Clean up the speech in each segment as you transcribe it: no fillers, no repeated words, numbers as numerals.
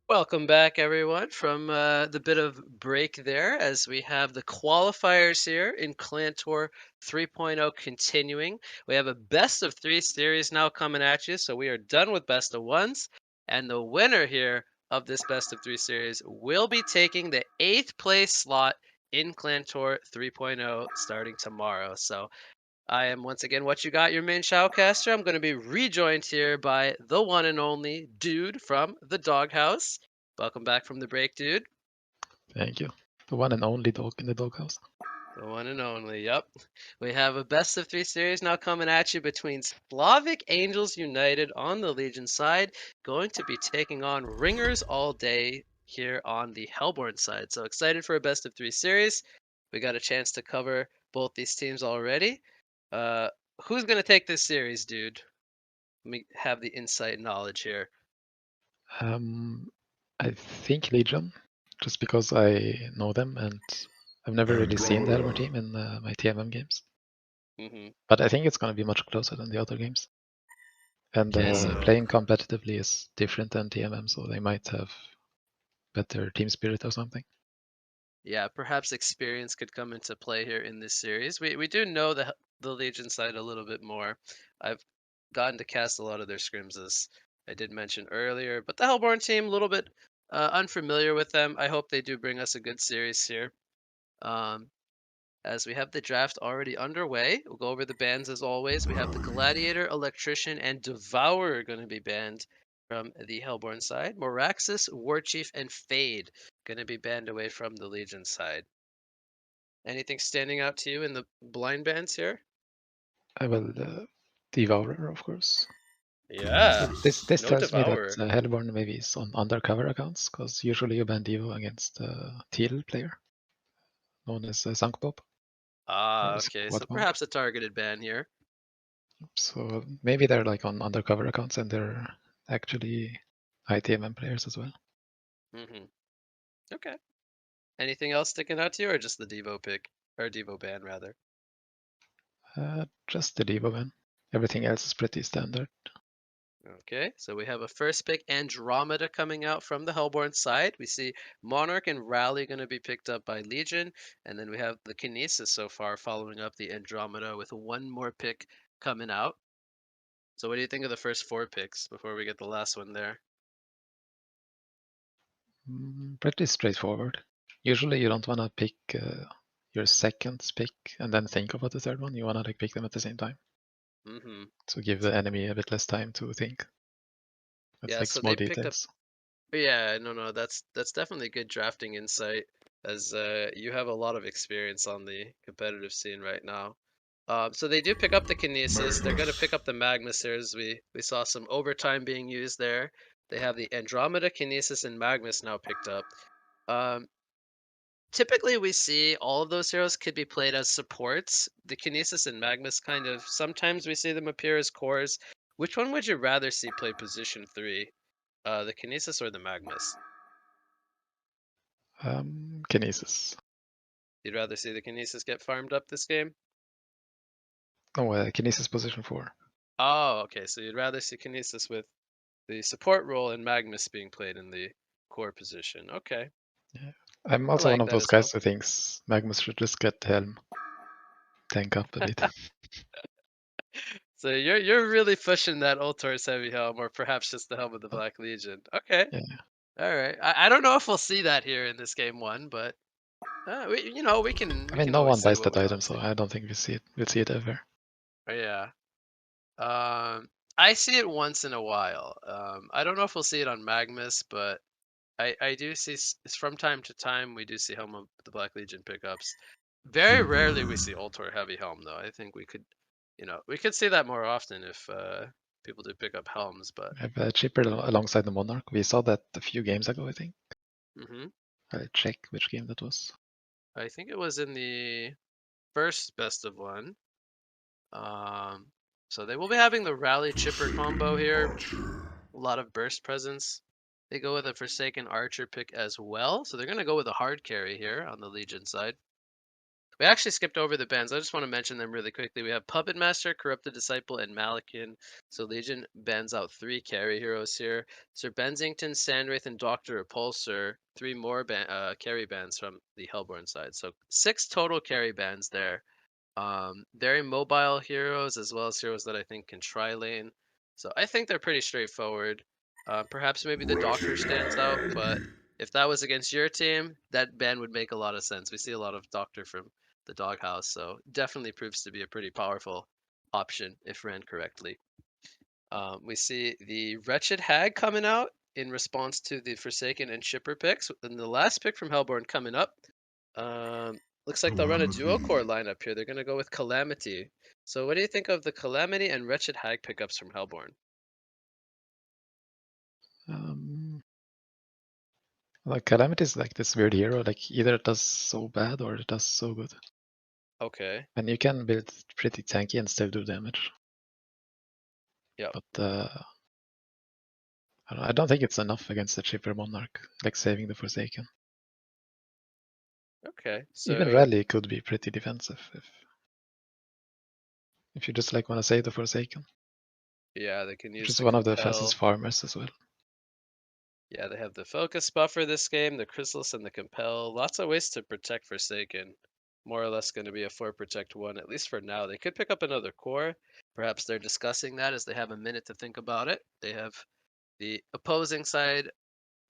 Welcome back, everyone, from the bit of break there as we have the qualifiers here in ClanTour 3.0 continuing. We have a best of 3 series now coming at you, so we are done with best of 1s. And the winner here of this best of 3 series will be taking the 8th place slot in ClanTour 3.0 starting tomorrow. So I am once again What You Got, your main shoutcaster. I'm going to be rejoined here by the one and only Dude from the Doghouse. Welcome back from the break, Dude. Thank you. The one and only dog in the doghouse. The one and only, yep. We have a best of 3 series now coming at you between Slavic Angels United on the Legion side, going to be taking on Ringers all day here on the Hellborn side. So excited for a best of 3 series. We got a chance to cover both these teams already. Who's going to take this series, Dude? Let me have the insight knowledge here. I think Legion, just because I know them and I've never really seen the Hellborn team in my TMM games. But I think it's going to be much closer than the other games. And playing competitively is different than TMM, so they might have better team spirit or something. Yeah, perhaps experience could come into play here in this series. We do know the Legion side a little bit more. I've gotten to cast a lot of their scrims, as I did mention earlier, but the Hellborn team, a little bit unfamiliar with them. I hope they do bring us a good series here. As we have the draft already underway, we'll go over the bans as always. We have the Gladiator, Electrician, and Devourer going to be banned from the Hellborn side. Moraxis, Warchief, and Fade going to be banned away from the Legion side. Anything standing out to you in the blind bans here? Well, Devourer, of course. Yeah. This tells Devourer. me that Hellborn maybe is on undercover accounts, because usually you ban Devo against a Teal player, known as Sunk Bob. Ah, okay. So Bomb. perhaps a targeted ban here. So maybe they're like on undercover accounts and they're actually ITMM players as well. Okay. Anything else sticking out to you, or just the Devo pick? Or Devo ban, rather? Just the Devo ban. Everything else is pretty standard. Okay, so we have a first pick, Andromeda, coming out from the Hellborn side. We see Monarch and Rally going to be picked up by Legion. And then we have the Kinesis so far following up the Andromeda with one more pick coming out. So what do you think of the first 4 picks before we get the last one there? Pretty straightforward. Usually you don't want to pick your second pick and then think about the third one. You want to like pick them at the same time. So give the enemy a bit less time to think. That's like so small they picked up. details. Yeah, no, that's definitely good drafting insight, as you have a lot of experience on the competitive scene right now. So they do pick up the Kinesis. They're going to pick up the Magmas here, as we saw some overtime being used there. They have the Andromeda, Kinesis, and Magmas now picked up. Typically, we see all of those heroes could be played as supports. The Kinesis and Magmas kind of, sometimes we see them appear as cores. Which one would you rather see play position 3? The Kinesis or the Magmas? Kinesis. You'd rather see the Kinesis get farmed up this game? Oh, Kinesis position 4. Oh, okay. So you'd rather see Kinesis with the support role and Magmus being played in the core position. Okay. Yeah. I'm also like one of that those as guys who thinks Magmus should just get Helm. Tank up a bit. So you're really pushing that Ultor's heavy helm, or perhaps just the helm of the Black Legion. Okay. Yeah. All right. I don't know if we'll see that here in this game 1, but we can. I mean, no one buys that item, so I don't think we'll see it ever. Oh, yeah. I see it once in a while. I don't know if we'll see it on Magmus, but I do see from time to time we do see Helm of the Black Legion pickups. Very rarely we see Ultor heavy helm though. I think we could see that more often if people do pick up helms. But I have a chipper alongside the Monarch. We saw that a few games ago, I think. I'll check which game that was. I think it was in the first best of 1. So they will be having the Rally Chipper combo here. A lot of burst presence. They go with a Forsaken Archer pick as well. So they're going to go with a hard carry here on the Legion side. We actually skipped over the bans. I just want to mention them really quickly. We have Puppet Master, Corrupted Disciple, and Malachian. So Legion bans out 3 carry heroes here. Sir Bensington, Sandwraith, and Doctor Repulsor. 3 more carry bans from the Hellborn side. So 6 total carry bans there. Very mobile heroes as well as heroes that I think can tri-lane. So I think they're pretty straightforward. Perhaps maybe the Doctor stands out, but if that was against your team, that ban would make a lot of sense. We see a lot of Doctor from the Doghouse, so definitely proves to be a pretty powerful option if ran correctly. We see the Wretched Hag coming out in response to the Forsaken and Chipper picks, and the last pick from Hellborn coming up. Looks like they'll run a duo core lineup here. They're going to go with Calamity. So what do you think of the Calamity and Wretched Hag pickups from Hellborn? Like Calamity is like this weird hero, like either it does so bad or it does so good. Okay. And you can build pretty tanky and still do damage. Yeah. But I don't think it's enough against the Chipper Monarch, like saving the Forsaken. Okay. Even So Rally could be pretty defensive if you just like want to save the Forsaken. yeah, they can Which use is the one of the Compel. fastest farmers as well. Yeah, they have the Focus buffer this game, the Chrysalis and the Compel. Lots of ways to protect Forsaken. More or less going to be a 4 protect 1, at least for now. They could pick up another core. Perhaps they're discussing that as they have a minute to think about it. They have the opposing side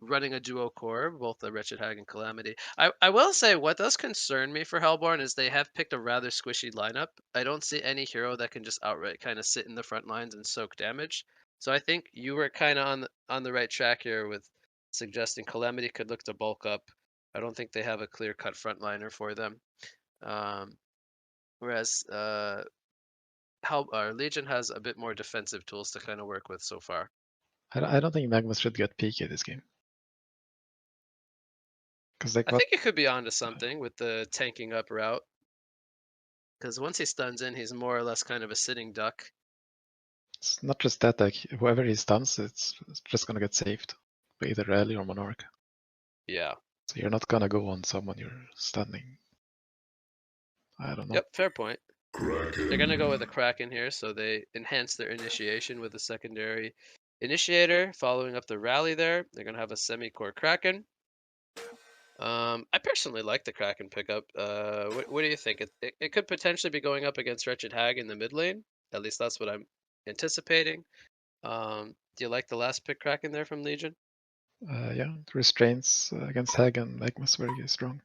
running a duo core, both the Wretched Hag and Calamity. I will say what does concern me for Hellborn is they have picked a rather squishy lineup. I don't see any hero that can just outright kind of sit in the front lines and soak damage. So I think you were kind of on the right track here with suggesting Calamity could look to bulk up. I don't think they have a clear-cut frontliner for them. Whereas Legion has a bit more defensive tools to kind of work with so far. I don't think Magnus should get PK this game. Because like I what? think it could be onto something with the tanking up route. Because once he stuns in, he's more or less kind of a sitting duck. It's not just that, like whoever he stuns, it's just gonna get saved by either Rally or Monarch. Yeah. So you're not gonna go on someone you're stunning. I don't know. Yep, fair point. They're going to go with a Kraken here, so they enhance their initiation with a secondary initiator. Following up the rally there, they're going to have a semi-core Kraken. I personally like the Kraken pickup. What do you think? It could potentially be going up against Wretched Hag in the mid lane. At least that's what I'm anticipating. Do you like the last pick Kraken there from Legion? Yeah, restraints against Hag and Magnus very strong.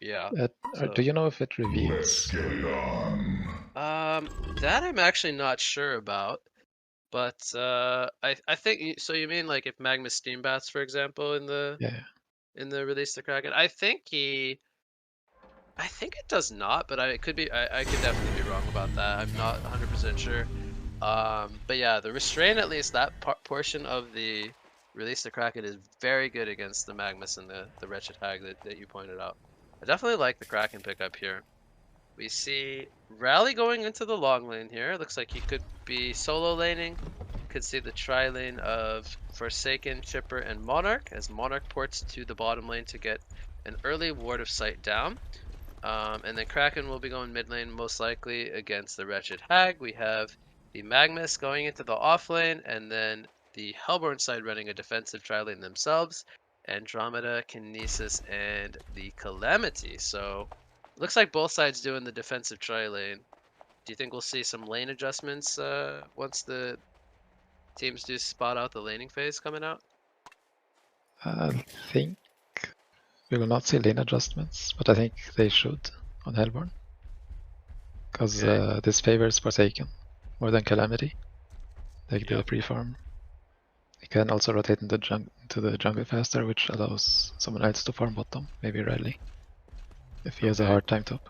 Yeah. Do you know if it reveals? That I'm actually not sure about, but I think so. You mean like if Magnus Steambats, for example, in the Yeah. release the Kraken? I think it does not, but it could be. I could definitely be wrong about that. I'm not 100% sure. But yeah, the restraint, at least that portion of the release the Kraken is very good against the Magnus and the Wretched Hag that you pointed out. I definitely like the Kraken pickup here. We see Rally going into the long lane here. Looks like he could be solo laning. Could see the tri lane of Forsaken, Chipper, and Monarch as Monarch ports to the bottom lane to get an early Ward of Sight down. And then Kraken will be going mid lane most likely against the Wretched Hag. We have the Magnus going into the off lane, and then the Hellborn side running a defensive tri lane themselves. Andromeda, Kinesis, and the Calamity. So looks like both sides doing the defensive tri lane. Do you think we'll see some lane adjustments once the teams do spot out the laning phase coming out? I think we will not see lane adjustments, but I think they should on Hellborn. Because this favors Forsaken more than Calamity. Like the pre-farm. You can also rotate into the jungle faster, which allows someone else to farm bottom, maybe Rally, if he has a hard time top.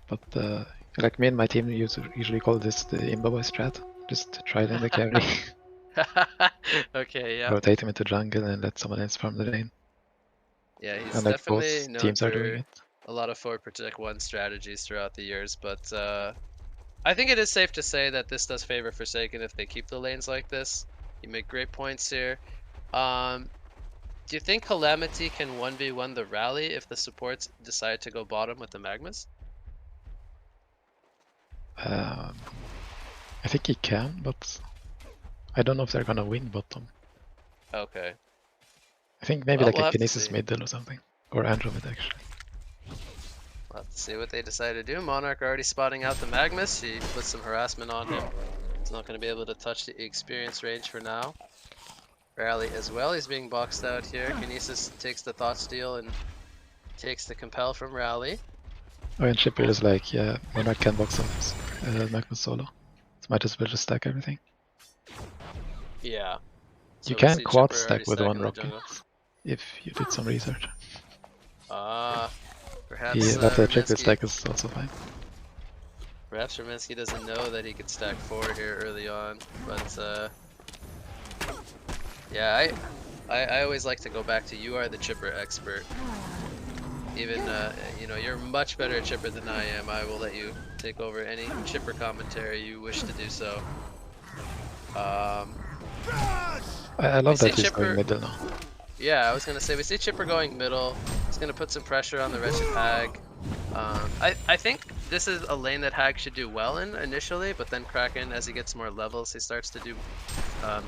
But like me and my team usually call this the Imba strat, just try lane the carry. Okay, yeah. Rotate him into jungle and let someone else farm the lane. Yeah, he's And like definitely both known teams are doing for it. a lot of 4 protect 1 strategies throughout the years, but I think it is safe to say that this does favor Forsaken if they keep the lanes like this. You make great points here. Do Do you think Calamity can 1v1 the rally if the supports decide to go bottom with the Magmas? I think he can, but I don't know if they're gonna win bottom. Okay. I think maybe Well, like we'll a have to Kinesis see. middle or something. Or Andromeda actually. We'll have to see what they decide to do. Monarch already spotting out the Magmas. He puts some harassment on him. He's not going to be able to touch the experience range for now. Rally as well. He's being boxed out here. Kinesis takes the Thought Steal and takes the Compel from Rally. Oh, and Chipper is like, yeah, Monarch can box up Magma solo. So might as well just stack everything. Yeah. So You we can see quad Chipper stack already with one stacking the rocket jungle. if you did some research. Perhaps But the triple Rominsky, stack is also fine. perhaps Rominsky doesn't know that he could stack 4 here early on, but yeah, I always like to go back to you are the Chipper expert. Even you know, you're much better at Chipper than I am. I will let you take over any Chipper commentary you wish to do so. I love that he's Chipper going middle now. Yeah, I was gonna say we see Chipper going middle. He's gonna put some pressure on the Wretched Hag. I think this is a lane that Hag should do well in initially, but then Kraken, as he gets more levels, he starts to do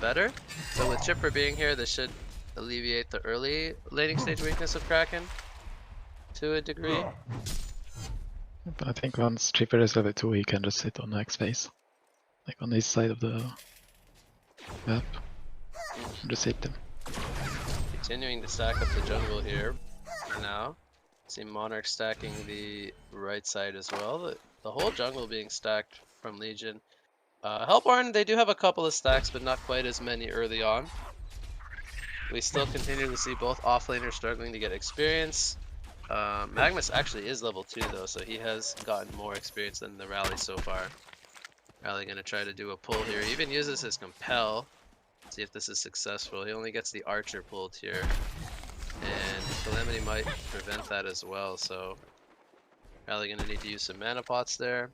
better. So with Chipper being here, this should alleviate the early laning stage weakness of Kraken to a degree. But I think once Chipper is level 2, he can just sit on Hag's face. Like on his side of the map. And just hit him. Continuing to stack up the jungle here for now. See Monarch stacking the right side as well. The whole jungle being stacked from Legion. Hellborn, they do have a couple of stacks, but not quite as many early on. We still continue to see both offlaners struggling to get experience. Magnus actually is level 2 though, so he has gotten more experience than the Rally so far. Rally gonna try to do a pull here. He even uses his Compel. See if this is successful. He only gets the Archer pulled here. And Calamity might prevent that as well, so Rally gonna need to use some mana pots there.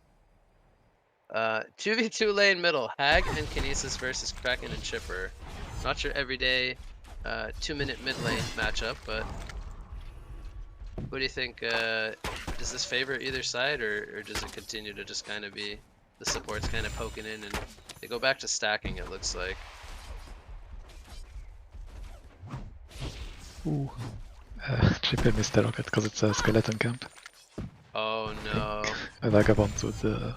2v2 lane middle, Hag and Kinesis versus Kraken and Chipper. Not your everyday 2-minute mid lane matchup, but what do you think? Does this favor either side, or does it continue to just kind of be the supports kind of poking in and they go back to stacking, it looks like? Ooh. Chipper missed the rocket because it's a skeleton camp. Oh no. A vagabond with the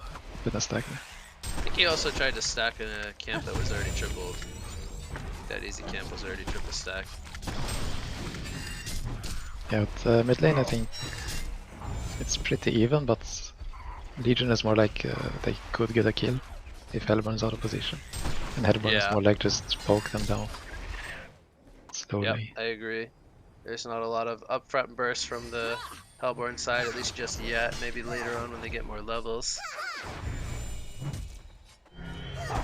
stack there. I think he also tried to stack in a camp that was already tripled. That easy camp was already triple stacked. Yeah, with mid lane I think it's pretty even, but Legion is more like they could get a kill if Hellborn is out of position. And Hellborn is more like just poke them down slowly. Yep, I agree. There's not a lot of upfront bursts from the Hellborn side, at least just yet. Maybe later on when they get more levels.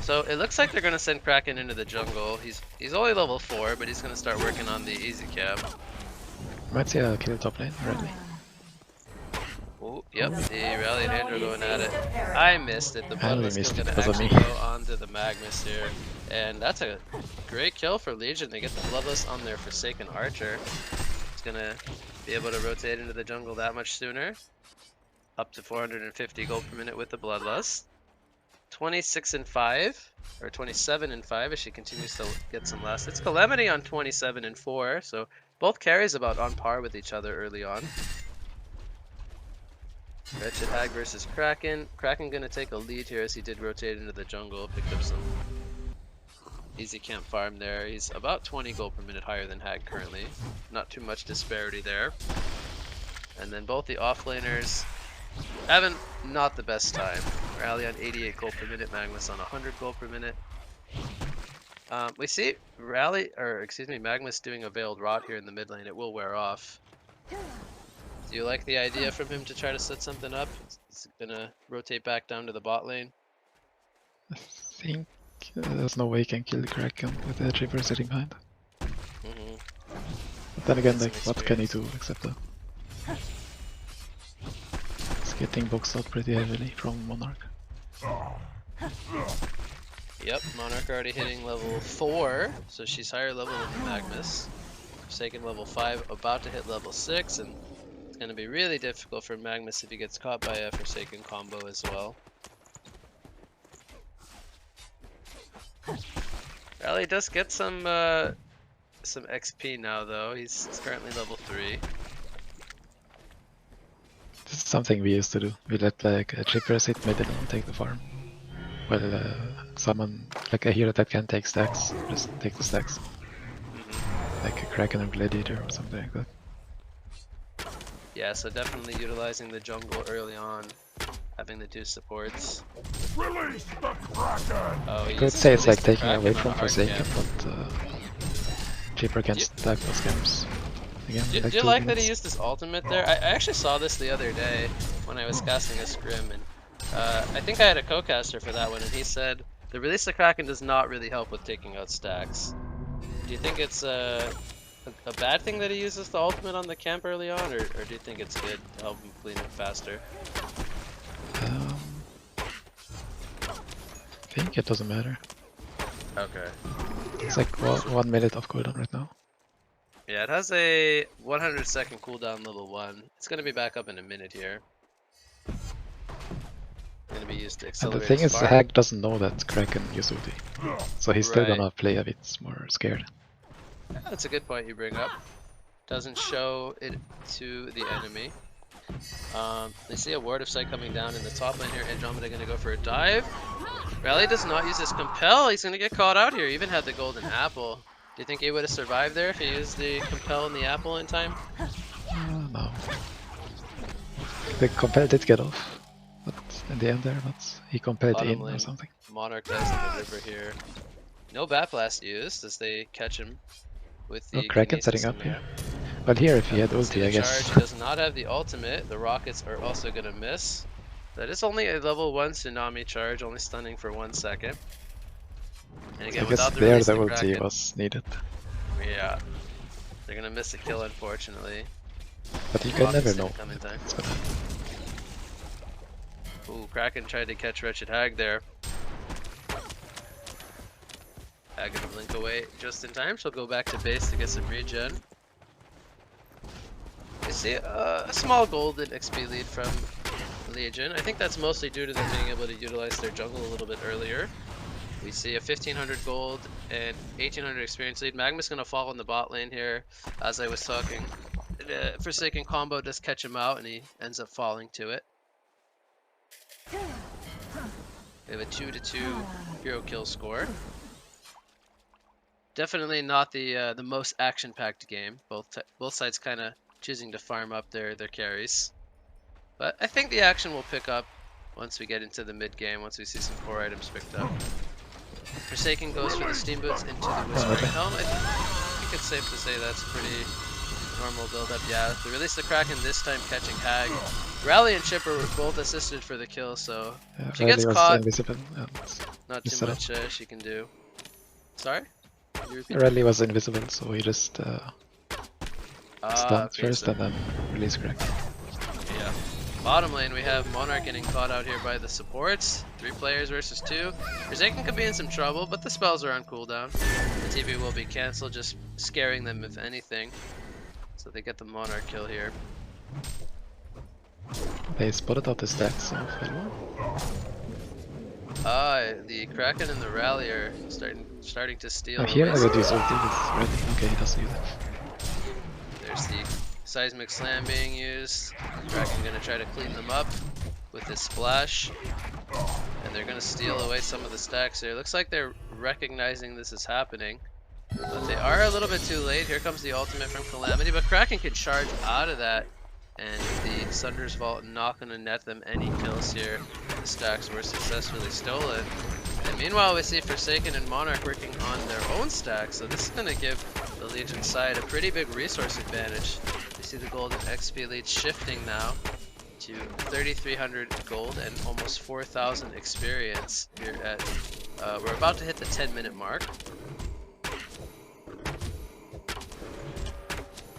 So it looks like they're gonna send Kraken into the jungle. He's only level 4, but he's gonna start working on the easy camp. Might see a kill top lane already. Oh, yep, the Rally and Andrew going at it. I missed it. The Bloodlust is gonna actually go onto the Magnus here. And that's a great kill for Legion. They get the Bloodlust on their Forsaken Archer. It's gonna be able to rotate into the jungle that much sooner. Up to 450 gold per minute with the Bloodlust. 26 and 5, or 27 and 5 as she continues to get some last. It's Calamity on 27 and 4, so both carries about on par with each other early on. Wretched Hag versus Kraken. Kraken gonna take a lead here as he did rotate into the jungle, picked up some easy camp farm there. He's about 20 gold per minute higher than Hag currently. Not too much disparity there. And then both the offlaners having not the best time. Rally on 88 gold per minute, Magnus on 100 gold per minute. We see Magnus doing a Veiled Rot here in the mid lane. It will wear off. Do you like the idea from him to try to set something up? He's gonna rotate back down to the bot lane. I think there's no way he can kill the Kraken with the Chipper sitting behind. But then again, like, what can he do except that? He's getting boxed out pretty heavily from Monarch. Yep, Monarch already hitting level 4, so she's higher level than Magnus. Forsaken level 5, about to hit level 6, and it's going to be really difficult for Magnus if he gets caught by a Forsaken combo as well. Rally does get some XP now though. He's currently level 3. This is something we used to do. We let like a chipper sit mid and take the farm. Well, someone like a hero that can take stacks, just take the stacks. Like a Kraken or Gladiator or something like that. Yeah, so definitely utilizing the jungle early on, having the 2 supports. Release the Kraken! Oh, I could say it's like taking away from Forsaken, but Chipper can stack those camps. Again, do you like that he used his ultimate there? I actually saw this the other day when I was casting a scrim, and I think I had a co-caster for that one, and he said the release the Kraken does not really help with taking out stacks. Do you think it's a bad thing that he uses the ultimate on the camp early on, or do you think it's good to help him clean it faster? I think it doesn't matter. Okay. It's like 1 minute of cooldown right now. Yeah, it has a 100-second cooldown level 1. It's going to be back up in a minute here. Going to be used to accelerate. And the thing is, the Hag doesn't know that Kraken use ulti, so he's still gonna play a bit more scared. Yeah, that's a good point you bring up. Doesn't show it to the enemy. They see a ward of sight coming down in the top lane here. Andromeda going to go for a dive. Rally does not use his compel. He's going to get caught out here. He even had the golden apple. Do you think he would have survived there if he used the compel and the apple in time? No. The compel did get off, but in the end there, but he compelled Bottom in lane, or something. Monarch dies in the river here. No bat blast used as they catch him with the Kraken setting up here. Well, here if he had ulti, I guess. Charge does not have the ultimate. The rockets are also going to miss. That is only a level 1 tsunami charge, only stunning for 1 second. And again, I guess without the there release the of ulti Kraken, was needed. yeah, they're going to miss a kill unfortunately. But you can never know. Come in time. It's gonna happen. Ooh, Kraken tried to catch Wretched Hag there. Hag gonna blink away just in time. She'll go back to base to get some regen. You see a small golden XP lead from Legion. I think that's mostly due to them being able to utilize their jungle a little bit earlier. We see a 1500 gold and 1800 experience lead. Magma's gonna fall in the bot lane here, as I was talking. The Forsaken combo does catch him out and he ends up falling to it. We have a 2-2 hero kill score. Definitely not the most action-packed game. Both sides kind of choosing to farm up their carries. But I think the action will pick up once we get into the mid game, once we see some core items picked up. Forsaken goes for the steam boots into the Whispering Helm. I think it's safe to say that's pretty normal build-up. Yeah, they released the Kraken this time, catching Hag. Rally and Chipper were both assisted for the kill, so if she gets caught, invisible not too much she can do. Sorry? Rally was invisible, so he just stunned first and then release Kraken. Yeah. Bottom lane, we have Monarch getting caught out here by the supports. 3 players versus 2. Forsaken could be in some trouble, but the spells are on cooldown. The TP will be cancelled, just scaring them if anything. So they get the Monarch kill here. They spotted out the stacks of Hello. The Kraken and the Rally are starting to steal. Here I would use ulti with Ready. Okay, he doesn't use it. There's the Seismic Slam being used. Kraken gonna try to clean them up with his splash. And they're gonna steal away some of the stacks here. Looks like they're recognizing this is happening. But they are a little bit too late. Here comes the ultimate from Calamity, but Kraken can charge out of that. And the Sunder's Vault not gonna net them any kills here. The stacks were successfully stolen. And meanwhile, we see Forsaken and Monarch working on their own stacks. So this is gonna give the Legion side a pretty big resource advantage. You see the golden XP lead shifting now to 3,300 gold and almost 4,000 experience here at, we're about to hit the 10-minute mark.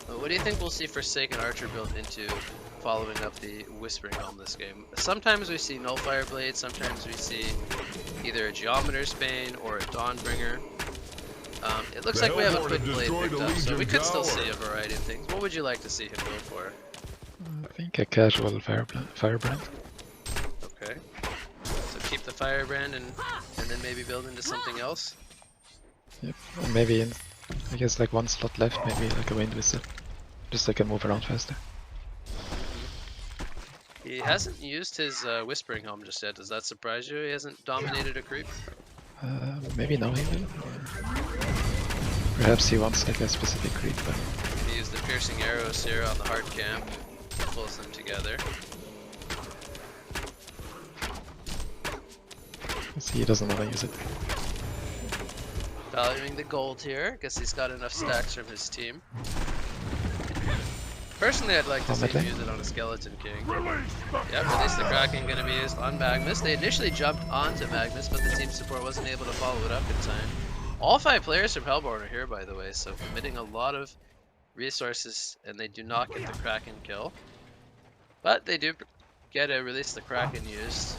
What do you think we'll see Forsaken Archer built into following up the Whispering Helm this game? Sometimes we see Nullfire Blade, sometimes we see either a Geometer's Bane or a Dawnbringer. It looks like we have a quick blade picked up, so we could still see a variety of things. What would you like to see him go for? I think a casual firebrand. Okay. So keep the firebrand and then maybe build into something else? Yep. Or maybe I guess like one slot left, maybe like a wind whistle. Just so I can move around faster. He hasn't used his Whispering Helm just yet. Does that surprise you? He hasn't dominated a creep? Maybe now he will. Or perhaps he wants like a specific creep. But He used the Piercing Arrows here on the hard camp. Pulls them together. he doesn't want to use it. Valuing the gold here. Guess he's got enough stacks from his team. Personally, I'd like to see him use it on a Skeleton King. Yep, release the Kraken gonna be used on Magnus. They initially jumped onto Magnus, but the team support wasn't able to follow it up in time. All 5 players from Hellborn are here, by the way, so committing a lot of resources, and they do not get the Kraken kill. But they do get a release the Kraken used.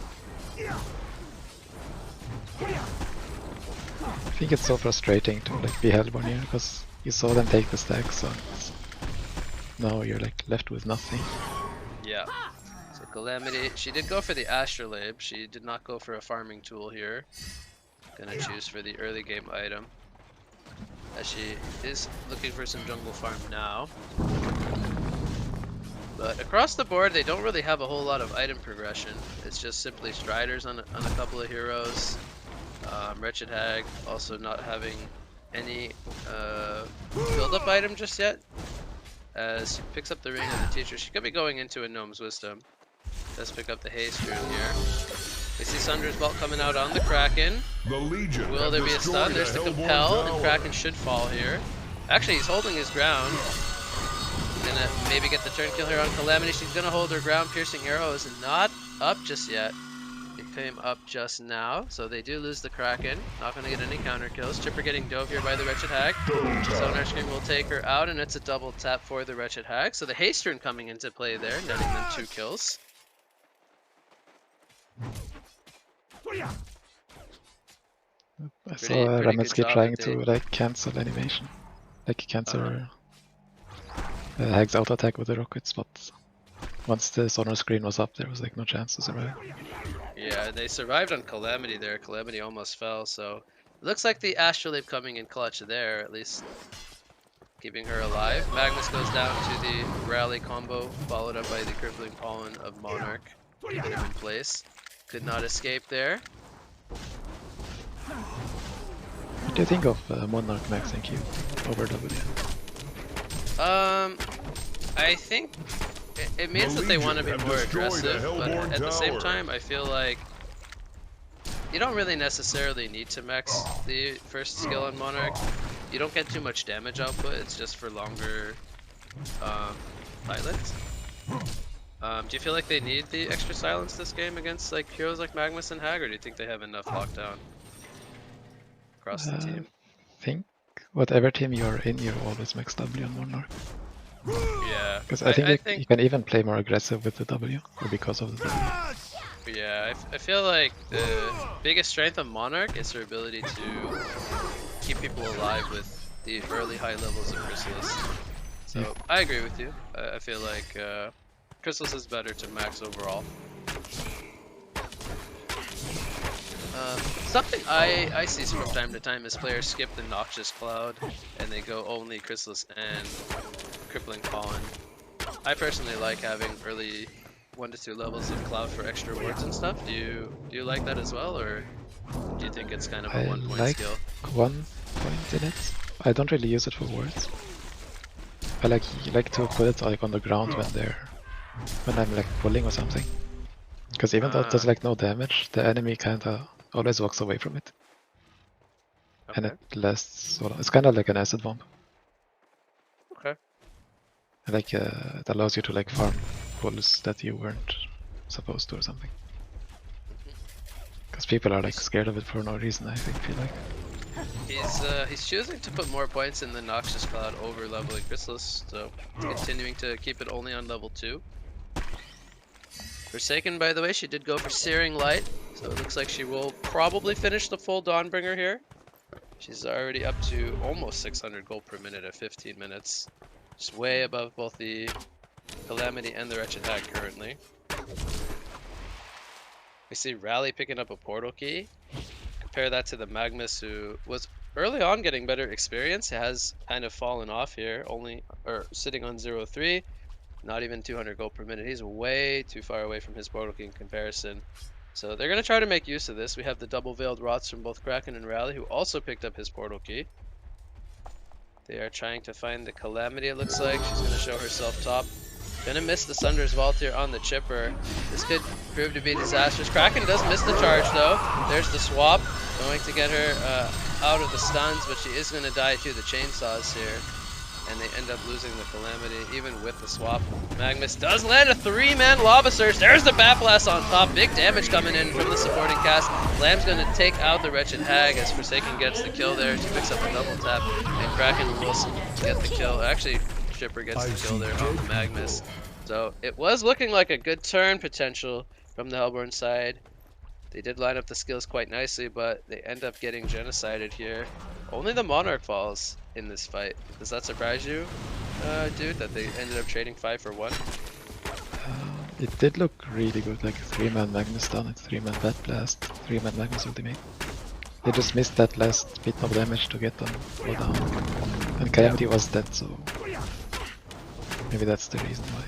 I think it's so frustrating to like be Hellborn here because you saw them take the stacks, so now you're like left with nothing. Yeah. So Calamity, she did go for the Astrolabe. She did not go for a farming tool here. Gonna choose for the early game item, as she is looking for some jungle farm now. But across the board, they don't really have a whole lot of item progression. It's just simply Striders on a couple of heroes. Wretched Hag also not having any build-up item just yet. As she picks up the Ring of the Teacher, she could be going into a Gnome's Wisdom. Does pick up the Haste Rune here. We see Sunder's Bolt coming out on the Kraken. Will there be a stun? There's the Compel, and Kraken should fall here. Actually, he's holding his ground. Gonna maybe get the turn kill here on Calamity. She's gonna hold her ground. Piercing Arrow is not up just yet. It came up just now, so they do lose the Kraken. Not gonna get any counter kills. Chipper getting dove here by the Wretched Hag. Sonar Scream will take her out, and it's a double tap for the Wretched Hag. So the Haste Rune coming into play there, netting them 2 kills. I saw Rametsky trying to like cancel animation, like cancel Hag's auto attack with the rockets, but once the sonar screen was up, there was like no chance to survive. Yeah, they survived on Calamity there. Calamity almost fell, so it looks like the Astrolabe coming in clutch there, at least keeping her alive. Magnus goes down to the rally combo, followed up by the Crippling Pollen of Monarch, keeping him in place. Could not escape there. What do you think of Monarch maxing Q over W? I think it means that they want to be more aggressive, but at the same time, I feel like you don't really necessarily need to max the first skill on Monarch. You don't get too much damage output, it's just for longer pilots. Do you feel like they need the extra silence this game against like heroes like Magnus and Hag, or do you think they have enough lockdown across the team? I think whatever team you're in, you're always max W on Monarch. Yeah. Because I think you can even play more aggressive with the W, or because of the W. Yeah, I feel like the biggest strength of Monarch is her ability to keep people alive with the early high levels of Chrysalis. So yeah. I agree with you. I feel like Chrysalis is better to max overall. Something I see from time to time is players skip the Noxious Cloud and they go only Chrysalis and Crippling Pollen. I personally like having early 1 to 2 levels of Cloud for extra wards and stuff. Do you like that as well, or do you think it's kind of a 1 point like skill? 1 point in it. I don't really use it for wards. I like to put it like on the ground when I'm like pulling or something. Because even though it does like no damage, the enemy kinda always walks away from it. Okay. And it lasts so long. It's kinda like an acid bomb. Okay. And like it allows you to like farm pulls that you weren't supposed to or something. Because people are like scared of it for no reason, I feel like. He's choosing to put more points in the Noxious Cloud over leveling Chrysalis, so he's continuing to keep it only on level 2. Forsaken, by the way, she did go for Searing Light, so it looks like she will probably finish the full Dawnbringer here. She's already up to almost 600 gold per minute at 15 minutes. Just way above both the Calamity and the Wretched Hag currently. We see Rally picking up a portal key. Compare that to the Magnus, who was early on getting better experience. He has kind of fallen off here, sitting on 0-3. Not even 200 gold per minute. He's way too far away from his portal key in comparison. So they're going to try to make use of this. We have the double veiled rots from both Kraken and Rally, who also picked up his portal key. They are trying to find the Calamity, it looks like. She's going to show herself top. Gonna miss the Sunder's Vault here on the chipper. This could prove to be disastrous. Kraken does miss the charge though. There's the swap. Going to get her out of the stuns, but she is going to die to the chainsaws here. And they end up losing the Calamity, even with the swap. Magnus does land a 3-man Lava Surge. There's the Bat Blast on top. Big damage coming in from the supporting cast. Lamb's going to take out the Wretched Hag as Forsaken gets the kill there. She picks up a double tap, and Kraken will get the kill. Actually, Shipper gets the kill there on the Magnus. So it was looking like a good turn potential from the Hellborn side. They did line up the skills quite nicely, but they end up getting genocided here. Only the Monarch falls in this fight. Does that surprise you, dude, that they ended up trading 5 for 1? It did look really good, like a 3-man Magnus stun, it's 3-man Bat Blast, 3-man Magnus ultimate. They just missed that last bit of damage to get them all down. And Calamity was dead, so maybe that's the reason why.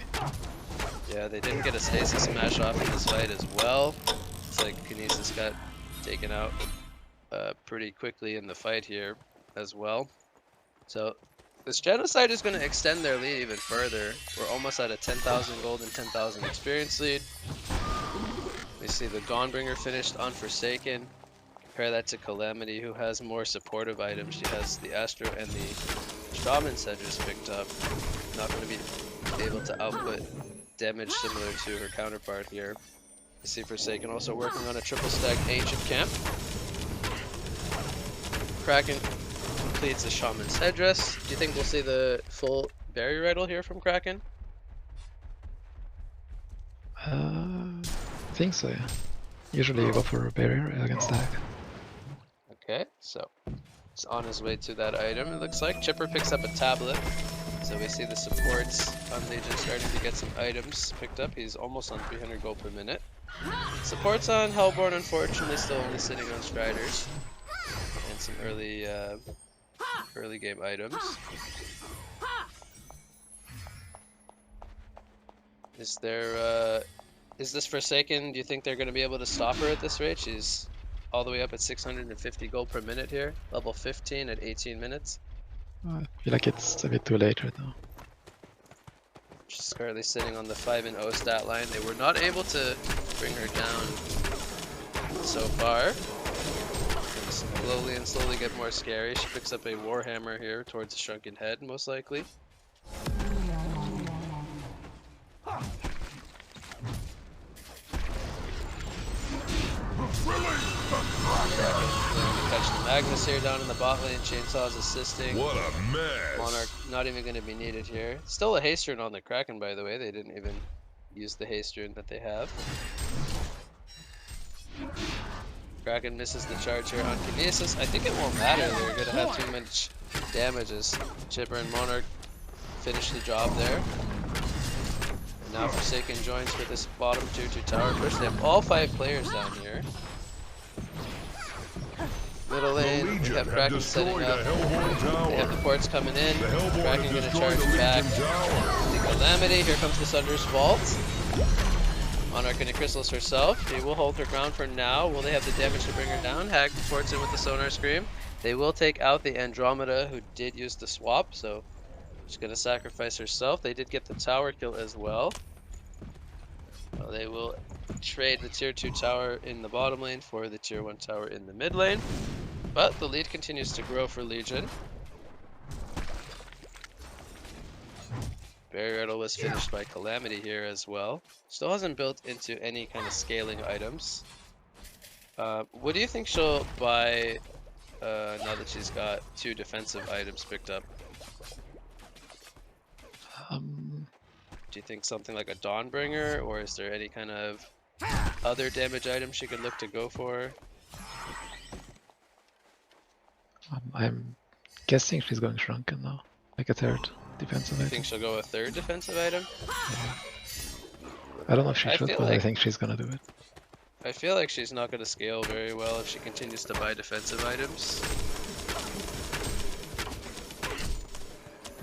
Yeah, they didn't get a stasis smash off in this fight as well. It's like Kinesis got taken out pretty quickly in the fight here as well. So this genocide is going to extend their lead even further. We're almost at a 10,000 gold and 10,000 experience lead. We see the Dawnbringer finished on Forsaken. Compare that to Calamity, who has more supportive items. She has the Astro and the Shaman Sedges picked up. Not going to be able to output damage similar to her counterpart here. You see Forsaken also working on a triple stack Ancient Camp. Kraken completes the Shaman's Headdress. Do you think we'll see the full Barrier Idol here from Kraken? I think so, yeah. Usually you go for a barrier against that. Okay, so it's on his way to that item, it looks like. Chipper picks up a tablet. So we see the supports on Legion starting to get some items picked up. He's almost on 300 gold per minute. Supports on Hellborn, unfortunately, still only sitting on Striders. And some early game items. Is this Forsaken? Do you think they're going to be able to stop her at this rate? She's all the way up at 650 gold per minute here. Level 15 at 18 minutes. I feel like it's a bit too late right now. She's currently sitting on the 5-0 stat line. They were not able to bring her down so far. Slowly get more scary. She picks up a Warhammer here towards the Shrunken Head, most likely. Catch the Magnus here down in the bot lane. Chainsaw's assisting. What a mess! Monarch not even going to be needed here. Still a haste rune on the Kraken, by the way. They didn't even use the haste rune that they have. Kraken misses the charge here on Kinesis. I think it won't matter. They're going to have too much damage as Chipper and Monarch finish the job there. And now Forsaken joins for this bottom 2-2 tower push. They have all 5 players down here. Middle lane, we have Kraken setting up. They have the ports coming in. Kraken gonna charge back. The Calamity, here comes the Sunder's Vault. Monarch gonna Chrysalis herself. She will hold her ground for now. Will they have the damage to bring her down? Hag ports in with the Sonar Scream. They will take out the Andromeda, who did use the swap, so she's gonna sacrifice herself. They did get the tower kill as well. They will trade the tier 2 tower in the bottom lane for the tier 1 tower in the mid lane. But the lead continues to grow for Legion. Barrier Idol was finished by Calamity here as well. Still hasn't built into any kind of scaling items. What do you think she'll buy now that she's got 2 defensive items picked up? Do you think something like a Dawnbringer, or is there any kind of other damage item she could look to go for? I'm guessing she's going shrunken now, like a third defensive You item. think she'll go a third defensive item? Yeah. I don't know if she should, but I think she's gonna do it. I feel like she's not gonna scale very well if she continues to buy defensive items.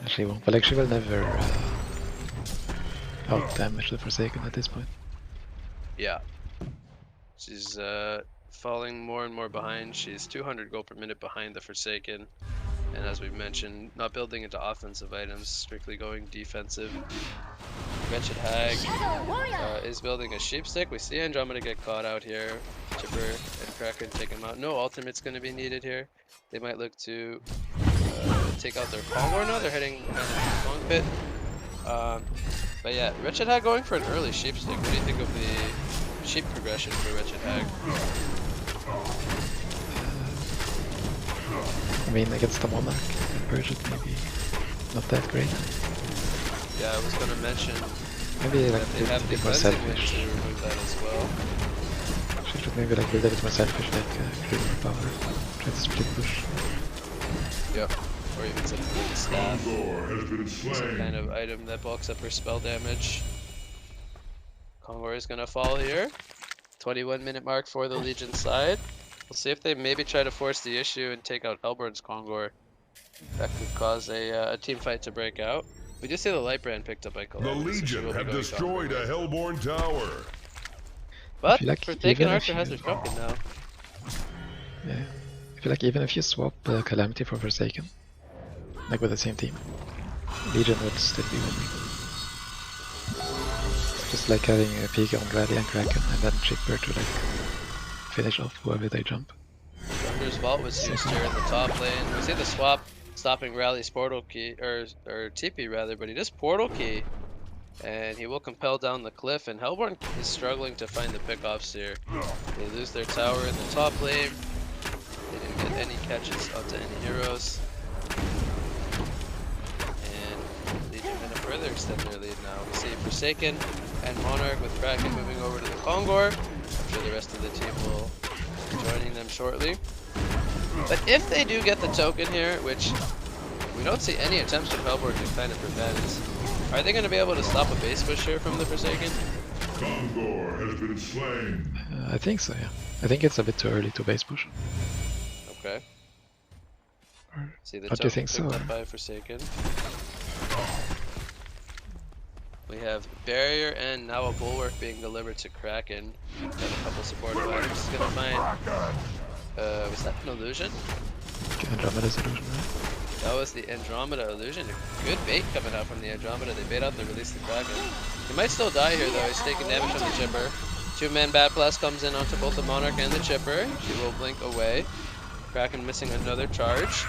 She won't, but like she will never out damage the Forsaken at this point. Yeah. She's falling more and more behind. She's 200 gold per minute behind the Forsaken. And as we've mentioned, not building into offensive items, strictly going defensive. Wretched Hag is building a sheepstick. We see Andromeda get caught out here. Chipper and Kraken take him out. No ultimate's going to be needed here. They might look to take out their Kongor now. They're heading kind of Kong pit. But yeah, Wretched Hag going for an early sheepstick. What do you think of the sheep progression for Wretched Hag? I mean, against the Monarch, Purge it maybe not that great. Yeah, I was going to mention maybe like they have a bit more selfish. to remove that as well. She should maybe like build a bit more selfish, like Cleaver Power, try to split push. Yeah, or even something like a staff. Some kind of item that bulks up her spell damage. Kongor is going to fall here. 21-minute mark for the Legion side. We'll see if they maybe try to force the issue and take out Hellborn's Kongor. That could cause a team fight to break out. We do see the light brand picked up by Calamity. The Legion have destroyed a Hellborn tower. But like Forsaken Archer has her Shrunken now. Yeah. I feel like even if you swap Calamity for Forsaken, like with the same team, Legion would still be winning. Just like having a Pika on Rally and Kraken and then Chipper to like finish off whoever they jump. Thunder's Vault was used here in the top lane. We see the swap stopping Rally's portal key, or TP rather, but he does portal key. And he will compel down the cliff, and Hellborn is struggling to find the pickoffs here. They lose their tower in the top lane. They didn't get any catches onto any heroes. And Legion gonna further extend their lead now. We see Forsaken and Monarch with Kraken moving over to the Kongor. I'm sure the rest of the team will be joining them shortly. But if they do get the token here, which we don't see any attempts from Hellborn to kind of prevent, are they going to be able to stop a base push here from the Forsaken? Kongor has been slain. I think so, yeah. I think it's a bit too early to base push. Okay. See the What do you think so? Up by Forsaken. We have Barrier and now a Bulwark being delivered to Kraken. Got a couple supportive items. He's going to find... was that an illusion? Andromeda's illusion, right? That was the Andromeda illusion. Good bait coming out from the Andromeda. They bait out to release the Kraken. He might still die here though. He's taking damage from the Chipper. 2-man Bat Blast comes in onto both the Monarch and the Chipper. She will blink away. Kraken missing another charge.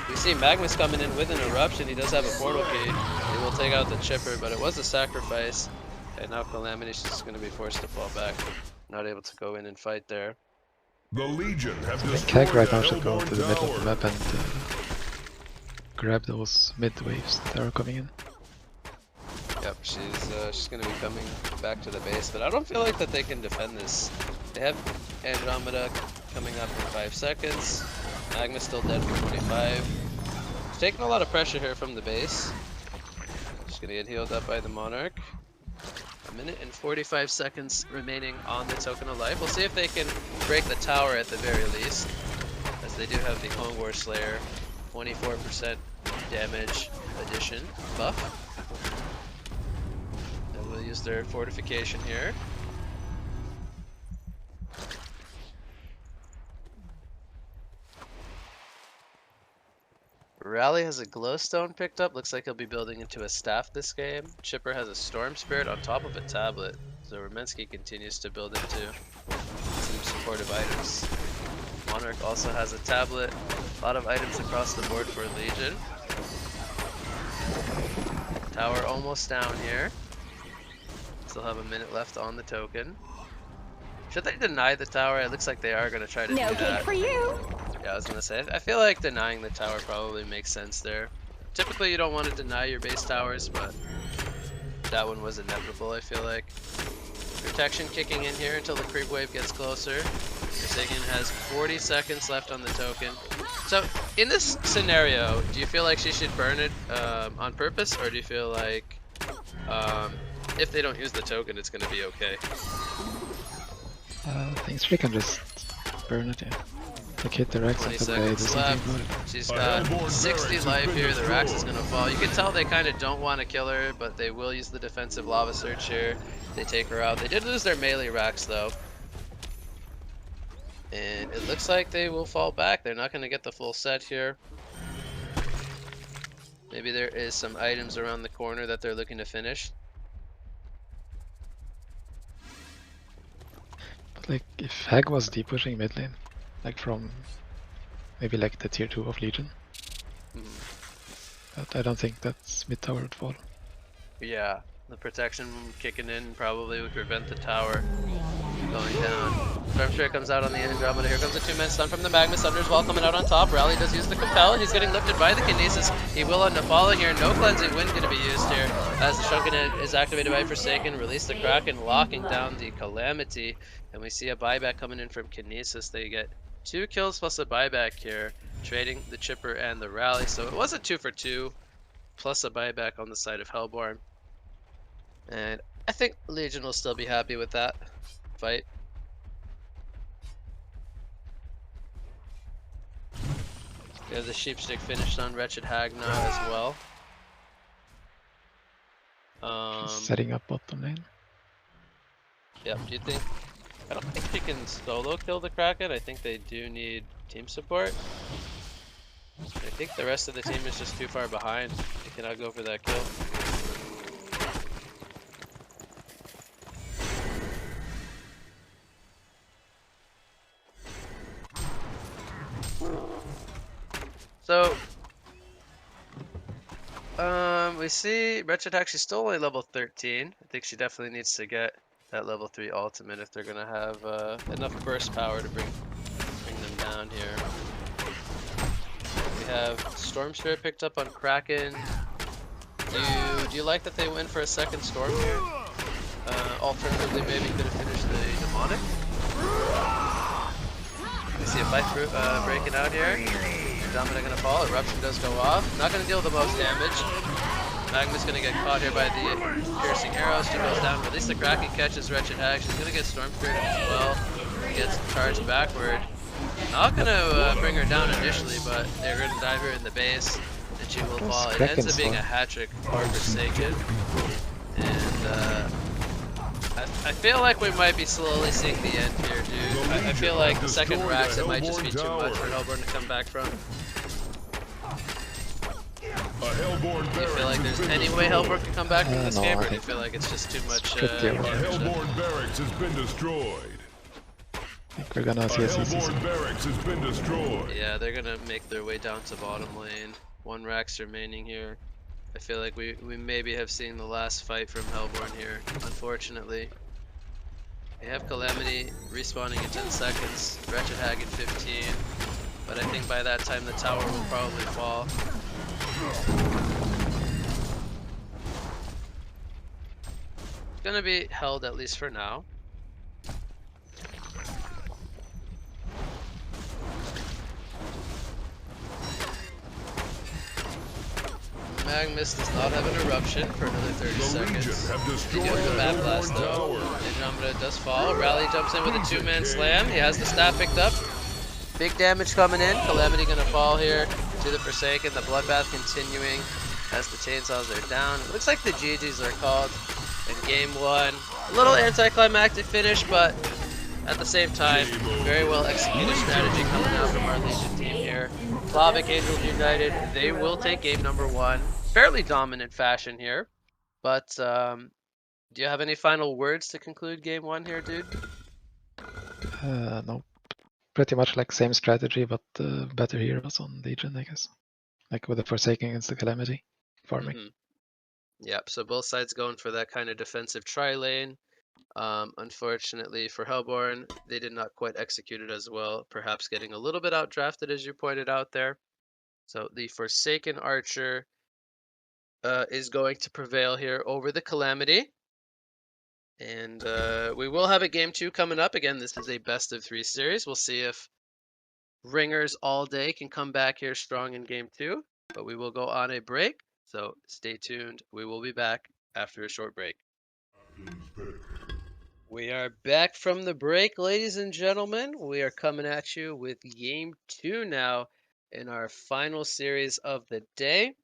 We see Magnus coming in with an eruption. He does have a portal key. He will take out the Chipper, but it was a sacrifice. And now Calamity is just going to be forced to fall back. Not able to go in and fight there. The Legion have I think destroyed Hag right now a should go to the middle of the Hellborn map and grab those mid waves that are coming in. Yep, she's gonna be coming back to the base, but I don't feel like that they can defend this. They have Andromeda coming up in 5 seconds. Magma's still dead for 25. She's taking a lot of pressure here from the base. She's gonna get healed up by the Monarch. 1 minute and 45 seconds remaining on the Token of Life. We'll see if they can break the tower at the very least, as they do have the Kongor Slayer 24% damage addition buff. And we'll use their fortification here. Rally has a glowstone picked up. Looks like he'll be building into a staff this game. Chipper has a storm spirit on top of a tablet. So Ramensky continues to build into some supportive items. Monarch also has a tablet. A lot of items across the board for Legion. Tower almost down here. Still have a minute left on the token. Should they deny the tower? It looks like they are going to try to do that. No cake for you. Yeah, I was gonna say, I feel like denying the tower probably makes sense there. Typically you don't want to deny your base towers, but that one was inevitable, I feel like. Protection kicking in here until the creep wave gets closer. Forsaken has 40 seconds left on the token. So, in this scenario, do you feel like she should burn it on purpose, or do you feel like if they don't use the token, it's going to be okay? I think she can just burn it, yeah. Like hit the Rex 20 until they do seconds something left. about it. She's got 60 life here. The Rax is going to fall. You can tell they kind of don't want to kill her, but they will use the defensive Lava Surge here. They take her out. They did lose their melee Rax, though. And it looks like they will fall back. They're not going to get the full set here. Maybe there is some items around the corner that they're looking to finish. But like, if Hag was deep pushing mid lane, like from maybe like the tier 2 of Legion, but I don't think that's mid tower would fall. Yeah, the protection kicking in probably would prevent the tower going down. Stormshare comes out on the Andromeda. Here comes a two-man stun from the Magma. Thunder's Wall coming out on top. Rally does use the Compel. He's getting lifted by the Kinesis. He will end up falling here. No cleansing wind going to be used here as the Shrunken is activated by Forsaken. Release the Kraken, locking down the Calamity. And we see a buyback coming in from Kinesis. They get 2 kills plus a buyback here, trading the Chipper and the Rally. So it was a 2 for 2 plus a buyback on the side of Hellborn. And I think Legion will still be happy with that fight. We have the Sheepstick finished on Wretched Hag now as well. She's setting up bottom lane. Yep, do you think... I don't think she can solo kill the Kraken. I think they do need team support. I think the rest of the team is just too far behind. They cannot go for that kill. So, we see Wretched Hag, she's still only level 13. I think she definitely needs to get that level 3 ultimate if they're gonna have enough burst power to bring them down here. We have Stormshare picked up on Kraken. Do you like that they went for a second Storm here? Alternatively, maybe could have finished the Demonic. We see a fight breaking out here. Dominic gonna fall. Eruption does go off. Not gonna deal the most damage. Magma's gonna get caught here by the piercing arrows. She goes down. Release the Kraken, catches Wretched Hag. She's gonna get Storm Spirit as well. Gets charged backward. Not gonna bring her down initially, but they're gonna dive her in the base, and she will fall. It ends up being a hat trick for Forsaken. And I feel like we might be slowly seeing the end here, dude. I feel like the second Rax, it might just be too much for Hellborn to come back from. Do you feel like there's any way Hellborn can come back from this game, or do you feel like it's just too much damage? Hellborn barracks has been destroyed. I think we're gonna see a Hellborn barracks has been destroyed. Yeah, they're gonna make their way down to bottom lane. 1 Rax remaining here. I feel like we maybe have seen the last fight from Hellborn here, unfortunately. They have Calamity respawning in 10 seconds, Wretched Hag in 15, but I think by that time the tower will probably fall. It's gonna be held at least for now. Magnus does not have an eruption for another 30 seconds. He deals the Mad Blast though. Andromeda does fall. Rally jumps in with a 2-man slam. He has the staff picked up. Big damage coming in. Calamity gonna fall here to the Forsaken. The Bloodbath continuing as the chainsaws are down. It looks like the GGs are called in game 1. A little anticlimactic finish, but at the same time, very well executed strategy coming out from our Legion team here. Slavic Angels United, they will take game number 1. Fairly dominant fashion here. But do you have any final words to conclude game 1 here, dude? No. Pretty much like same strategy, but better heroes on Legion, I guess. Like with the Forsaken against the Calamity farming. Yep, so both sides going for that kind of defensive tri-lane. Unfortunately for Hellborn, they did not quite execute it as well, perhaps getting a little bit outdrafted as you pointed out there. So the Forsaken Archer is going to prevail here over the Calamity. And we will have a game 2 coming up. Again, this is a best of 3 series. We'll see if Ringers all day can come back here strong in game 2. But we will go on a break. So stay tuned. We will be back after a short break. We are back from the break, ladies and gentlemen. We are coming at you with game 2 now in our final series of the day,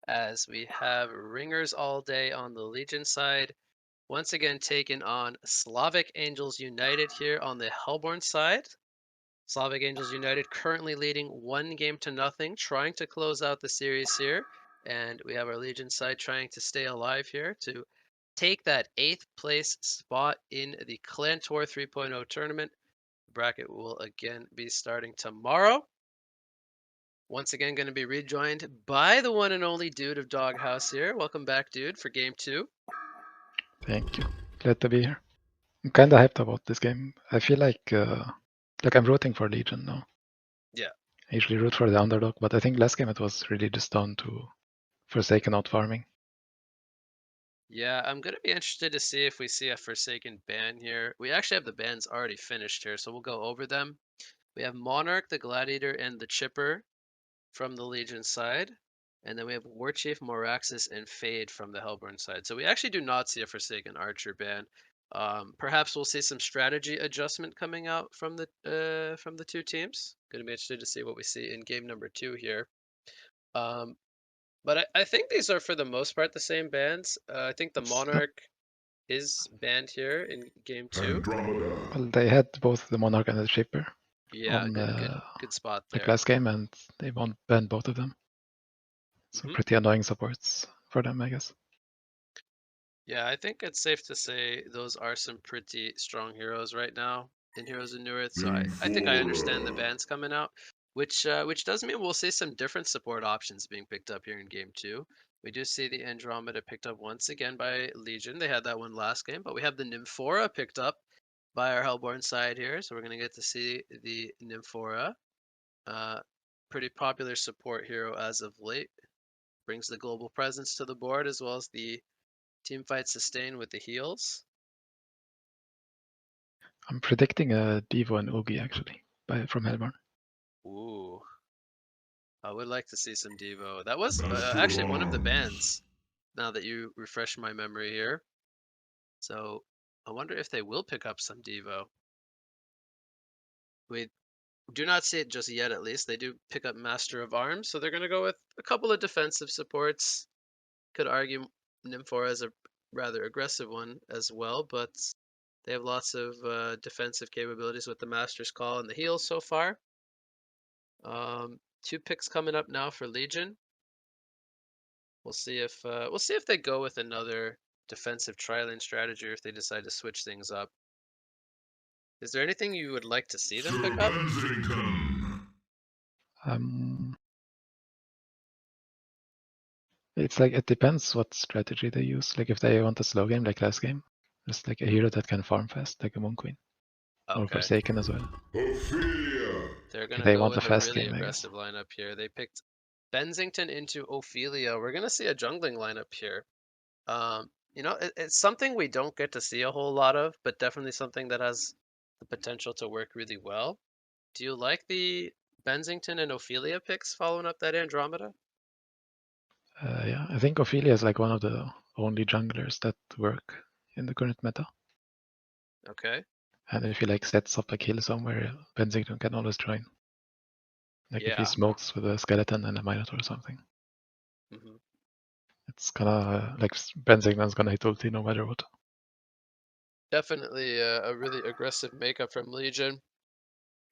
as we have Ringers all day on the Legion side, once again taking on Slavic Angels United here on the Hellborn side. Slavic Angels United currently leading 1-0, trying to close out the series here. And we have our Legion side trying to stay alive here to take that 8th place spot in the ClanTour 3.0 tournament. The bracket will again be starting tomorrow. Once again, going to be rejoined by the one and only Dude of Doghouse here. Welcome back, Dude, for game 2. Thank you. Glad to be here. I'm kind of hyped about this game. I feel like I'm rooting for Legion now. Yeah. I usually root for the underdog, but I think last game it was really just down to Forsaken out farming. Yeah, I'm going to be interested to see if we see a Forsaken ban here. We actually have the bans already finished here, so we'll go over them. We have Monarch, the Gladiator, and the Chipper from the Legion side. And then we have Warchief, Moraxis, and Fade from the Hellborn side. So we actually do not see a Forsaken Archer ban. Perhaps we'll see some strategy adjustment coming out from the two teams. Going to be interested to see what we see in game number 2 here. But I think these are for the most part the same bans. I think the Monarch is banned here in game 2. Well, they had both the Monarch and the Shaper Yeah, on good spot there. like last game, and they won't ban both of them. So pretty annoying supports for them, I guess. Yeah, I think it's safe to say those are some pretty strong heroes right now in Heroes of Newerth. So I think I understand the bans coming out, which does mean we'll see some different support options being picked up here in game 2. We do see the Andromeda picked up once again by Legion. They had that one last game, but we have the Nymphora picked up by our Hellborn side here. So we're going to get to see the Nymphora. Pretty popular support hero as of late. Brings the global presence to the board as well as the teamfight sustain with the heals. I'm predicting a Devo and Oogie actually from Hellborn. Ooh. I would like to see some Devo. That was actually one of the bans, now that you refresh my memory here. So I wonder if they will pick up some Devo. We do not see it just yet, at least. They do pick up Master of Arms, so they're going to go with a couple of defensive supports. Could argue Nymphora is a rather aggressive one as well, but they have lots of defensive capabilities with the Master's Call and the heals so far. 2 picks coming up now for Legion. We'll see if they go with another defensive tri-lane strategy or if they decide to switch things up. Is there anything you would like to see them pick up? It's like it depends what strategy they use. Like if they want a slow game like last game, just like a hero that can farm fast, like a Moon Queen. Okay. Or Forsaken as well. They're gonna they go want with a fast really game, aggressive lineup here. They picked Bensington into Ophelia. We're gonna see a jungling lineup here. It's something we don't get to see a whole lot of, but definitely something that has the potential to work really well. Do you like the Bensington and Ophelia picks following up that Andromeda? Yeah, I think Ophelia is like one of the only junglers that work in the current meta. Okay. And if he like sets up a kill somewhere, Bensington can always join. Like if he smokes with a skeleton and a minotaur or something. It's kind of like Bensington's gonna hit ulti no matter what. Definitely a really aggressive makeup from Legion.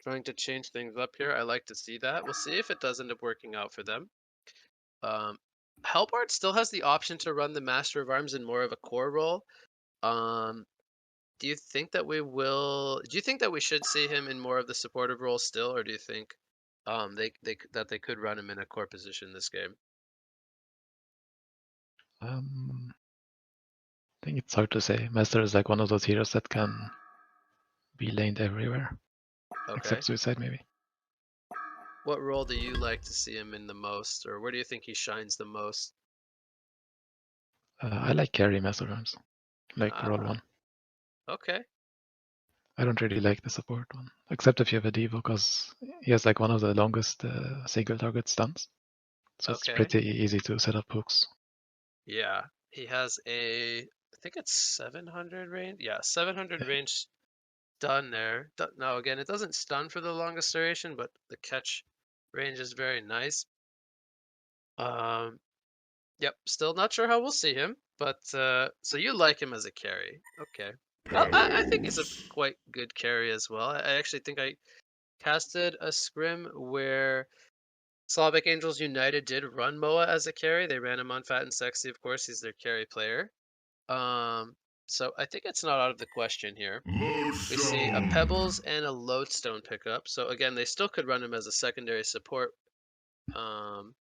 Trying to change things up here. I like to see that. We'll see if it does end up working out for them. Hellbard still has the option to run the Master of Arms in more of a core role. Do you think that we should see him in more of the supportive role still, or do you think they could run him in a core position this game? I think it's hard to say. Master is like one of those heroes that can be laned everywhere. Okay. Except Suicide, maybe. What role do you like to see him in the most, or where do you think he shines the most? I like carry Master Arms, like role 1. Okay. I don't really like the support one, except if you have a Devo, because he has like one of the longest single target stuns. So it's pretty easy to set up hooks. Yeah, he has I think it's 700 range. Yeah, 700 range stun there. Now again, it doesn't stun for the longest duration, but the catch range is very nice. Yep, still not sure how we'll see him, but so you like him as a carry. Okay. Well, I think he's a quite good carry as well. I actually think I casted a scrim where Slavic Angels United did run Moa as a carry. They ran him on Fat and Sexy, of course, he's their carry player. So I think it's not out of the question here. We see a Pebbles and a Lodestone pickup. So again, they still could run him as a secondary support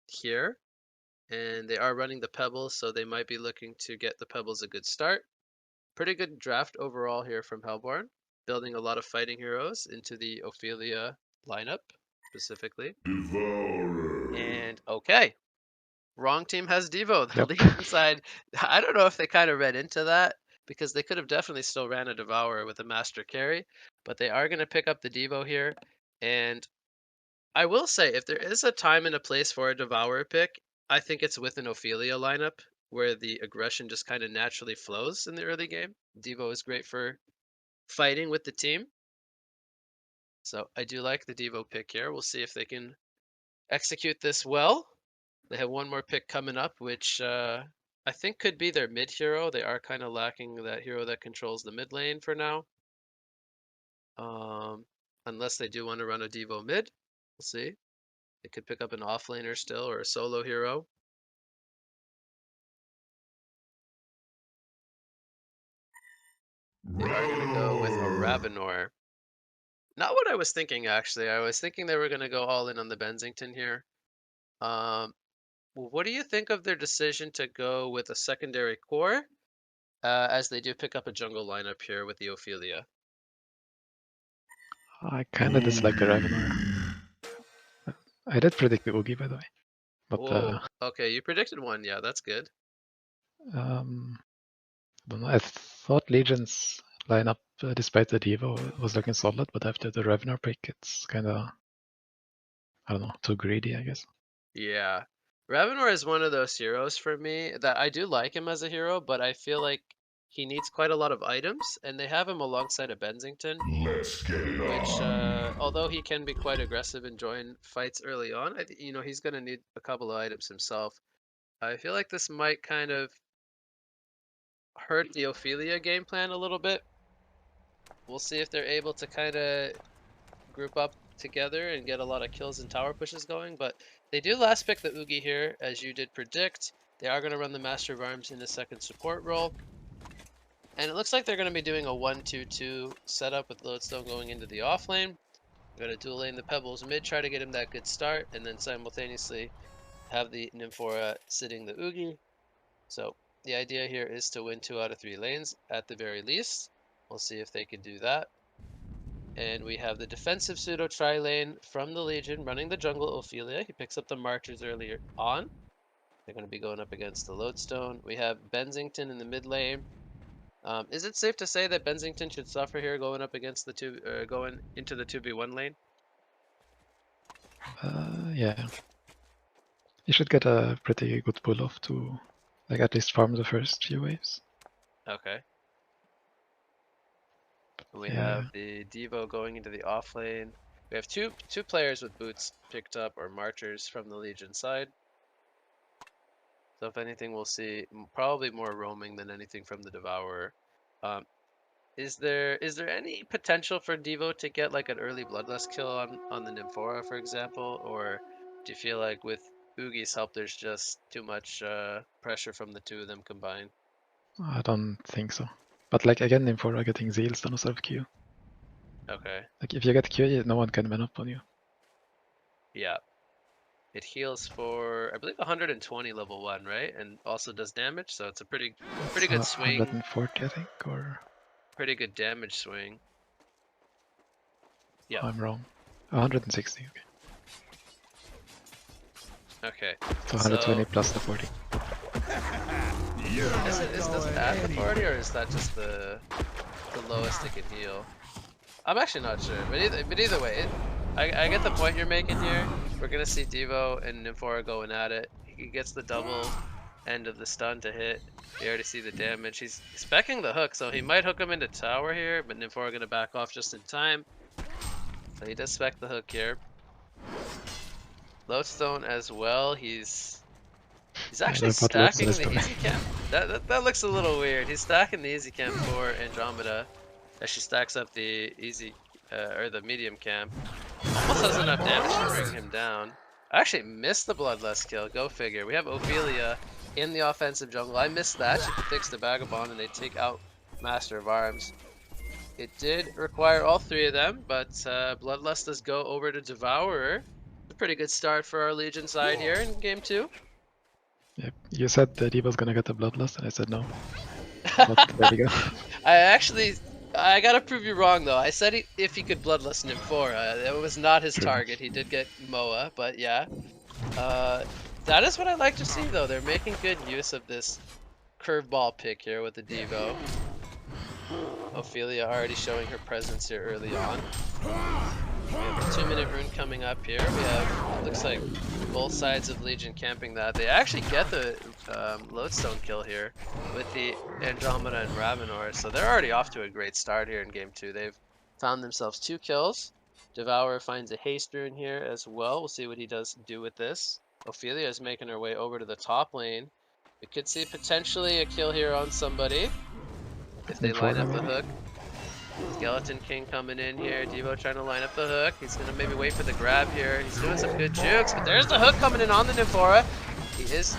here. And they are running the Pebbles, so they might be looking to get the Pebbles a good start. Pretty good draft overall here from Hellborn, building a lot of fighting heroes into the Ophelia lineup specifically. And okay, wrong team has Devo. The Legion side, I don't know if they kind of read into that, because they could have definitely still ran a Devourer with a Master Carry, but they are going to pick up the Devo here. And I will say, if there is a time and a place for a Devourer pick, I think it's with an Ophelia lineup where the aggression just kind of naturally flows in the early game. Devo is great for fighting with the team. So I do like the Devo pick here. We'll see if they can execute this well. They have one more pick coming up, which I think could be their mid hero. They are kind of lacking that hero that controls the mid lane for now. Unless they do want to run a Devo mid. We'll see. They could pick up an offlaner still or a solo hero. They are going to go with a Ravenor. Not what I was thinking, actually. I was thinking they were going to go all in on the Bensington here. What do you think of their decision to go with a secondary core, as they do pick up a jungle lineup here with the Ophelia? I kind of dislike the Ravenor. I did predict the Oogie, by the way. But, whoa, okay, you predicted one. Yeah, that's good. I don't know. I thought Legion's lineup, despite the Devo, was looking solid, but after the Ravenor pick, it's kind of, I don't know, too greedy, I guess. Yeah. Ravenor is one of those heroes for me that I do like him as a hero, but I feel like he needs quite a lot of items, and they have him alongside a Bensington, which, although he can be quite aggressive and join fights early on, he's going to need a couple of items himself. I feel like this might kind of hurt the Ophelia game plan a little bit. We'll see if they're able to kind of group up together and get a lot of kills and tower pushes going, but they do last pick the Oogie here, as you did predict. They are going to run the Master of Arms in the second support role. And it looks like they're going to be doing a 1-2-2 setup with Lodestone going into the off lane. They're going to dual lane the Pebbles mid, try to get him that good start, and then simultaneously have the Nymphora sitting the Oogie. So the idea here is to win 2 out of 3 lanes at the very least. We'll see if they can do that. And we have the defensive pseudo tri-lane from the Legion running the jungle Ophelia. He picks up the Marchers earlier on. They're going to be going up against the Lodestone. We have Bensington in the mid lane. Is it safe to say that Bensington should suffer here going up against the going into the 2v1 lane? Yeah. You should get a pretty good pull off to, like, at least farm the first few waves. Okay. We have the Devo going into the off lane. We have two players with boots picked up, or marchers from the Legion side. So if anything, we'll see probably more roaming than anything from the Devourer. Is there any potential for Devo to get like an early Bloodlust kill on the Nymphora, for example? Or do you feel like with Oogie's help, there's just too much pressure from the two of them combined? I don't think so. But like again, Nymphora getting Zeals don't serve Q. Okay. Like if you get Q, no one can win up on you. Yeah. It heals for, I believe, 120 level 1, right? And also does damage, so it's a pretty good swing. 140, I think, or... Pretty good damage swing. Yeah. I'm wrong. 160, okay. Okay. So 120 plus the 40. Is this at the 40, or is that just the... the lowest it can heal. I'm actually not sure, but either way, I get the point you're making here. We're gonna see Devo and Nymphora going at it. He gets the double end of the stun to hit. You already see the damage. He's specking the hook, so he might hook him into tower here, but Nymphora gonna back off just in time. So he does spec the hook here. Lodestone as well. He's actually stacking the easy camp. That looks a little weird. He's stacking the easy camp for Andromeda as she stacks up the easy or the medium camp. Almost has enough damage to bring him down. I actually missed the Bloodlust kill. Go figure. We have Ophelia in the offensive jungle. I missed that. She takes the Vagabond and they take out Master of Arms. It did require all three of them, but Bloodlust does go over to Devourer. A pretty good start for our Legion side here in game 2. Yep. You said that he was gonna get the Bloodlust, and I said no. But there we go. I gotta prove you wrong though. I said if he could Bloodlust Nymphora. That was not his target. He did get Moa, but yeah. That is what I like to see though. They're making good use of this curveball pick here with the Devo. Ophelia already showing her presence here early on. We have a 2-minute rune coming up here. We have, looks like both sides of Legion camping that. They actually get the Lodestone kill here with the Andromeda and Ravenor. So they're already off to a great start here in game 2. They've found themselves 2 kills. Devourer finds a haste rune here as well. We'll see what he does do with this. Ophelia is making her way over to the top lane. We could see potentially a kill here on somebody if they line up the hook. Skeleton King coming in here. Devo trying to line up the hook. He's going to maybe wait for the grab here. He's doing some good jukes, but there's the hook coming in on the Nymphora. He is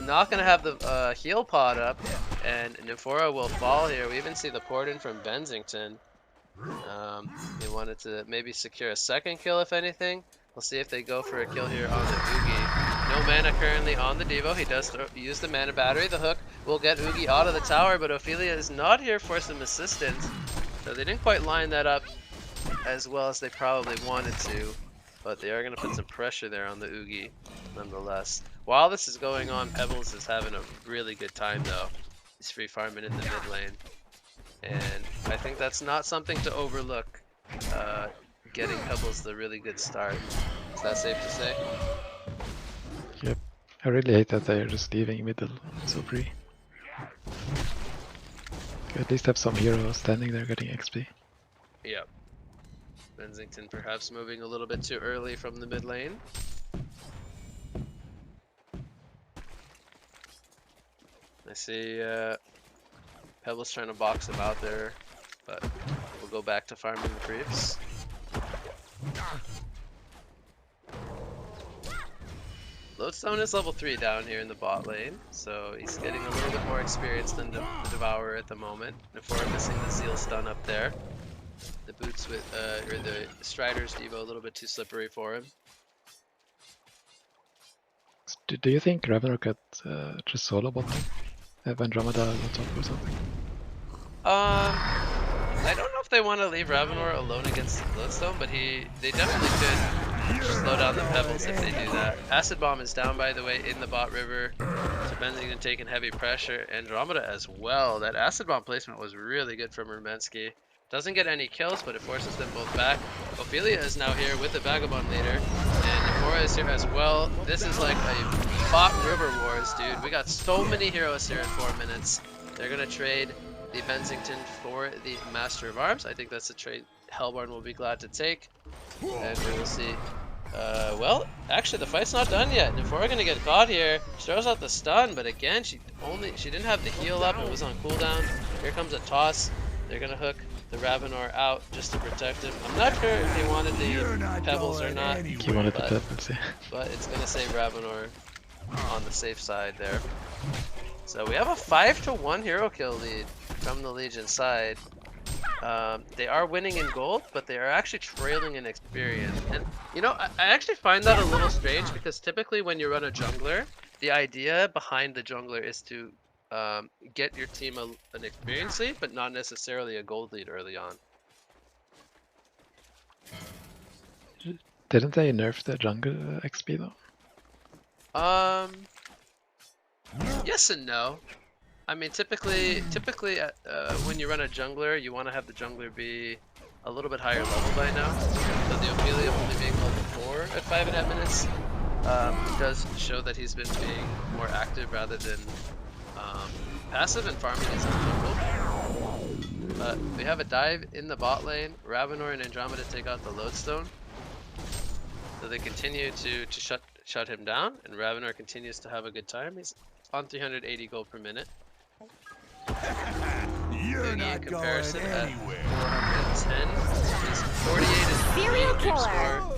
not going to have the heal pod up, and Nymphora will fall here. We even see the port in from Bensington. They wanted to maybe secure a second kill, if anything. We'll see if they go for a kill here on the Oogie. No mana currently on the Devo. He does use the mana battery. The hook will get Oogie out of the tower, but Ophelia is not here for some assistance. So they didn't quite line that up as well as they probably wanted to, but they are going to put some pressure there on the Oogie nonetheless. While this is going on, Pebbles is having a really good time though. He's free farming in the mid lane. And I think that's not something to overlook, getting Pebbles the really good start. Is that safe to say? Yep. I really hate that they're just leaving middle so free. At least have some hero standing there getting XP. Yep. Bensington perhaps moving a little bit too early from the mid lane. I see Pebbles trying to box him out there, but we'll go back to farming the creeps. Lodestone is level 3 down here in the bot lane, so he's getting a little bit more experience than the Devourer at the moment. Nymphora missing the Zeal stun up there. The boots with, or the Strider's Devo a little bit too slippery for him. Do you think Ravenor could just solo bottom? Have Andromeda on top or something? I don't know if they want to leave Ravenor alone against Lodestone, but they definitely could slow down the Pebbles if they do that. Acid Bomb is down, by the way, in the bot river. So Bensington taking heavy pressure. Andromeda as well. That Acid Bomb placement was really good from Rumensky. Doesn't get any kills, but it forces them both back. Ophelia is now here with the Vagabond leader, and Nymphora is here as well. This is like a bot river wars, dude. We got so many heroes here in 4 minutes. They're gonna trade the Bensington for the Master of Arms. I think that's a trade Hellborn will be glad to take. And we will see. Well, actually the fight's not done yet. Nymphora gonna get caught here. She throws out the stun, but again, she didn't have the heal up. It was on cooldown. Here comes a toss. They're gonna hook the Ravenor out just to protect him. I'm not sure if he wanted the Pebbles or not. He wanted the Pebbles, yeah. But it's gonna save Ravenor on the safe side there. So we have a 5-1 hero kill lead from the Legion side. They are winning in gold, but they are actually trailing in experience. And you know, I actually find that a little strange because typically when you run a jungler, the idea behind the jungler is to get your team an experience lead, but not necessarily a gold lead early on. Didn't they nerf the jungle XP though? Yes and no. I mean, typically, when you run a jungler, you want to have the jungler be a little bit higher level by now. So the Ophelia only being level 4 at 5.5 minutes does show that he's been being more active rather than passive and farming his own jungle. We have a dive in the bot lane. Ravenor and Andromeda take out the lodestone. So they continue to shut him down, and Ravenor continues to have a good time. He's on 380 gold per minute. You're not comparison going at anywhere. 410. He's 48 and Serial 3 killer. score.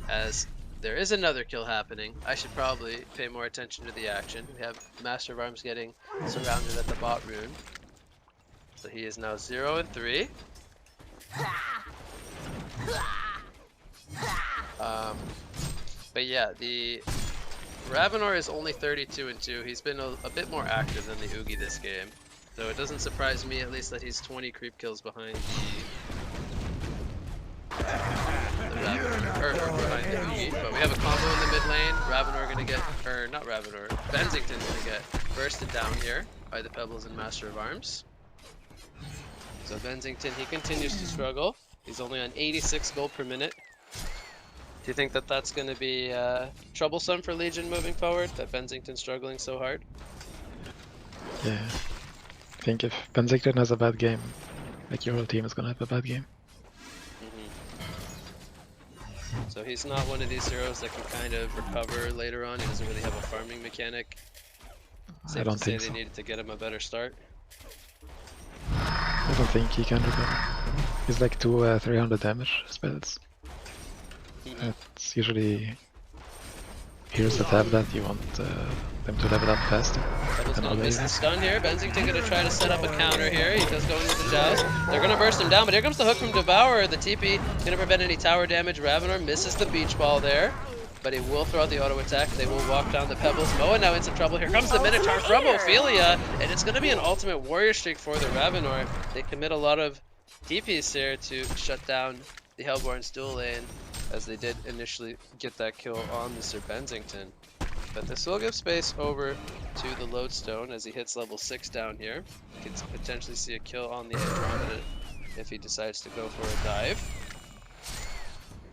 As there is another kill happening. I should probably pay more attention to the action. We have Master of Arms getting surrounded at the bot rune. So he is now 0 and 3. But yeah, the Ravenor is only 32 and 2. He's been a bit more active than the Oogie this game. So it doesn't surprise me at least that he's 20 creep kills behind the Ravenor, or behind the Oogie. But we have a combo in the mid lane. Ravenor gonna get, or not Ravenor, Bensington gonna get bursted down here by the Pebbles and Master of Arms. So Bensington, he continues to struggle. He's only on 86 gold per minute. Do you think that that's going to be troublesome for Legion moving forward, that Bensington's struggling so hard? Yeah. I think if Bensington has a bad game, like your whole team is gonna have a bad game. So he's not one of these heroes that can kind of recover later on. He doesn't really have a farming mechanic. Safe I don't to say think they so. needed to get him a better start. I don't think he can recover. He's like 2 300 damage spells. It's usually heroes that have that, you want them to level up faster. Pebbles than gonna other miss the heroes. stun here. Bensington gonna try to set up a counter here. He does go into the joust. They're gonna burst him down, but here comes the hook from Devourer. The TP gonna prevent any tower damage. Ravenor misses the beach ball there, but he will throw out the auto attack. They will walk down the Pebbles. Moa now in some trouble. Here comes the Minotaur from Ophelia, and it's gonna be an ultimate warrior streak for the Ravenor. They commit a lot of TPs here to shut down the Hellborn's dual lane, as they did initially get that kill on Mr. Bensington. But this will give space over to the Lodestone as he hits level 6 down here. Could potentially see a kill on the Andromeda if he decides to go for a dive.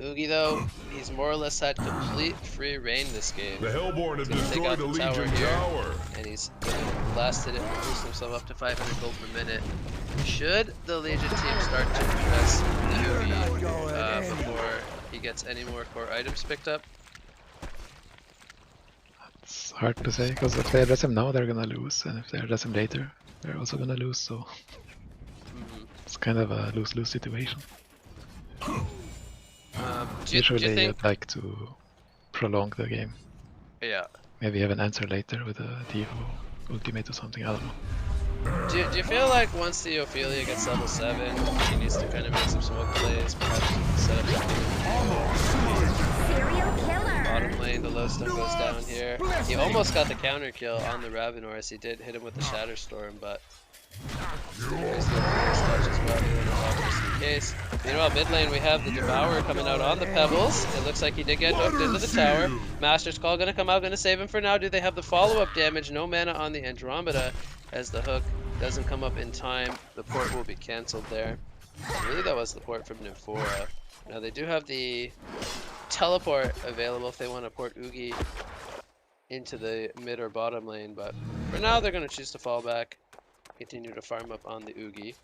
Oogie though, he's more or less had complete free reign this game. The Hellborn have He's gonna take out destroyed the the tower Legion here, tower. and he's gonna blast it and boost himself up to 500 gold per minute. Should the Legion team start to address the Oogie before he gets any more core items picked up? It's hard to say, because if they address him now, they're gonna lose, and if they address him later, they're also gonna lose, so it's kind of a lose-lose situation. Do you Usually think? I'd like to prolong the game. Yeah. Maybe have an answer later with a Devo ultimate or something, I don't know. Do you feel like once the Ophelia gets level 7, she needs to kind of make some smoke plays, perhaps set up Serial killer. bottom lane, the Lodestone goes down here. He almost got the counter kill on the Ravenor as he did hit him with the Shatter Storm, but there's the touch as well, just in case. Meanwhile, mid lane we have the Devourer coming out on the Pebbles. It looks like he did get hooked into the tower. Master's Call gonna come out, gonna save him for now. Do they have the follow-up damage? No mana on the Andromeda as the hook doesn't come up in time. The port will be cancelled there. I believe that was the port from Nymphora. Now they do have the teleport available if they want to port Oogie into the mid or bottom lane, but for now they're going to choose to fall back, continue to farm up on the Oogie.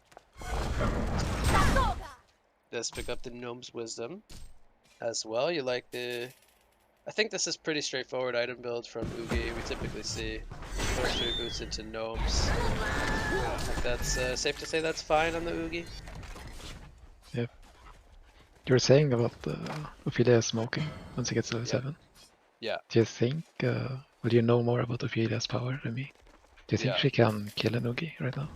Does pick up the Gnome's Wisdom as well. You like the... I think this is pretty straightforward item build from Oogie. We typically see 4-3 boots into Gnomes. I think that's safe to say that's fine on the Oogie. Yep. You were saying about Ophelia smoking once he gets level 7. Yeah. Do you think, well, you know more about Ophelia's power than me? Do you think Yeah. she can kill an Oogie right now?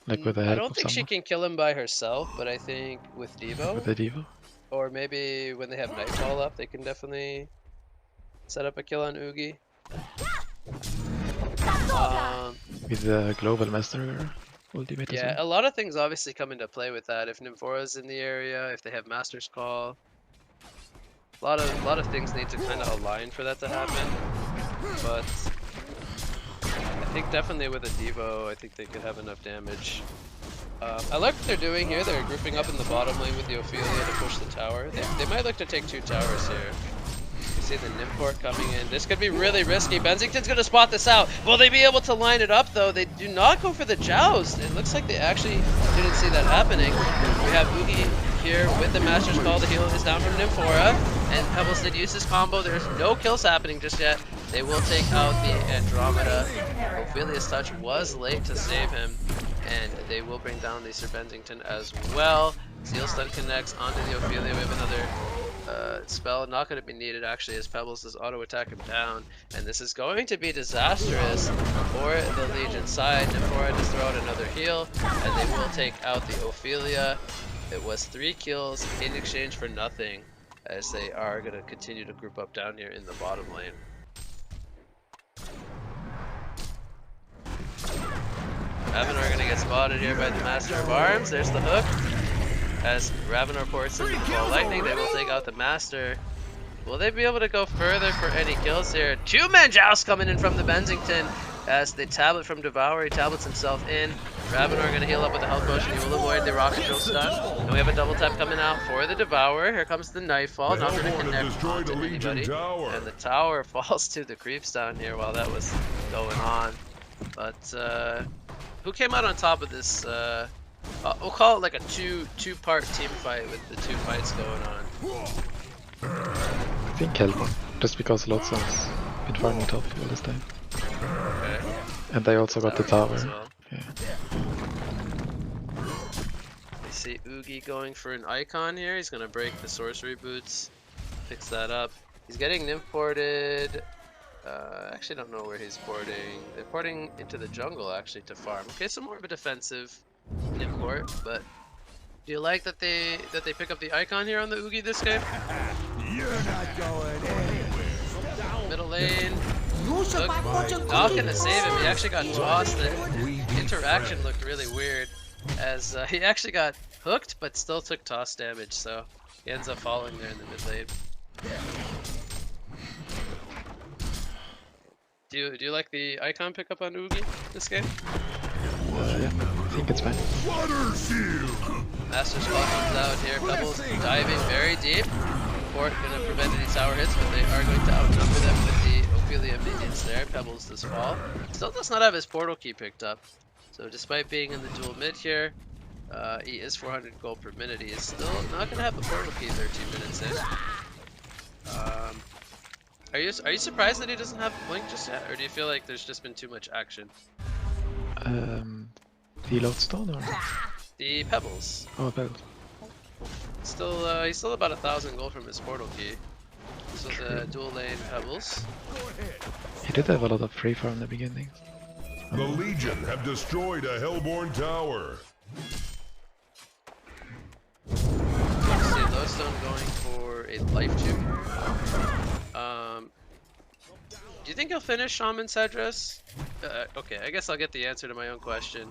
Like with the I help don't of think she someone? can kill him by herself, but I think with Devo, With the Devo? or maybe when they have Nightfall up, they can definitely set up a kill on Oogie. With the Global Master ultimate as Yeah, well? a lot of things obviously come into play with that. If Nymphora's in the area, if they have Master's Call, a lot of things need to kind of align for that to happen. But I think definitely with a Devo, I think they could have enough damage. I like what they're doing here. They're grouping up in the bottom lane with the Ophelia to push the tower. They might look to take 2 towers here. You see the Nimport coming in. This could be really risky. Bensington's going to spot this out. Will they be able to line it up, though? They do not go for the joust. It looks like they actually didn't see that happening. We have Oogie here with the Master's Call. The heal is down from Nymphora. And Pebbles did use his combo. There's no kills happening just yet. They will take out the Andromeda. Ophelia's touch was late to save him. And they will bring down the Sir Bensington as well. Zeal Stun connects onto the Ophelia. We have another spell, not going to be needed actually, as Pebbles does auto attack him down. And this is going to be disastrous for the Legion side. Nymphora just throw out another heal, and they will take out the Ophelia. It was 3 kills in exchange for nothing, as they are going to continue to group up down here in the bottom lane. Ravenor going to get spotted here by the Master of Arms. There's the hook. As Ravenor ports into Ball Lightning, they will take out the Master. Will they be able to go further for any kills here? 2-man joust coming in from the Bensington as the tablet from Devour, he tablets himself in. Ravenor going to heal up with the health potion. He will avoid the rocket drill stun. And we have a double tap coming out for the Devourer. Here comes the Nightfall, not going to connect onto anybody. And the tower falls to the creeps down here while that was going on. But who came out on top of this? We'll call it like a two-part team fight with the 2 fights going on. I think Hellborn, just because Lotson's been farming top all this time. Okay. And they also got the tower. As well. Yeah. You see Oogie going for an icon here. He's going to break the sorcery boots, fix that up. He's getting nymph ported. Actually, don't know where he's porting. They're porting into the jungle actually to farm. Okay, so more of a defensive nymph port, but do you like that they pick up the icon here on the Oogie this game? You're not going anywhere. Middle lane. Look, not gonna save him. He actually got tossed. The interaction looked really weird, as he actually got hooked, but still took toss damage. So he ends up falling there in the mid lane. Do you like the icon pickup on Oogie this game? Yeah, I think it's fine. Water shield. Master's Call comes out here. Pebbles diving very deep. Port gonna prevent any tower hits, but they are going to outnumber them with the Ophelia minions there. Pebbles does fall. Still does not have his portal key picked up. So despite being in the dual mid here, he is 400 gold per minute. He is still not gonna have the portal key 13 minutes in. Are you surprised that he doesn't have Blink just yet, or do you feel like there's just been too much action? The Lodestone or? The Pebbles. Oh, Pebbles. Still, he's still about 1,000 gold from his portal key. This was a dual lane Pebbles. He did have a lot of free farm in the beginning. The Legion have destroyed a Hellborn tower. See Lodestone going for a life tube. Do you think he'll finish Shaman Cedrus? Okay, I guess I'll get the answer to my own question.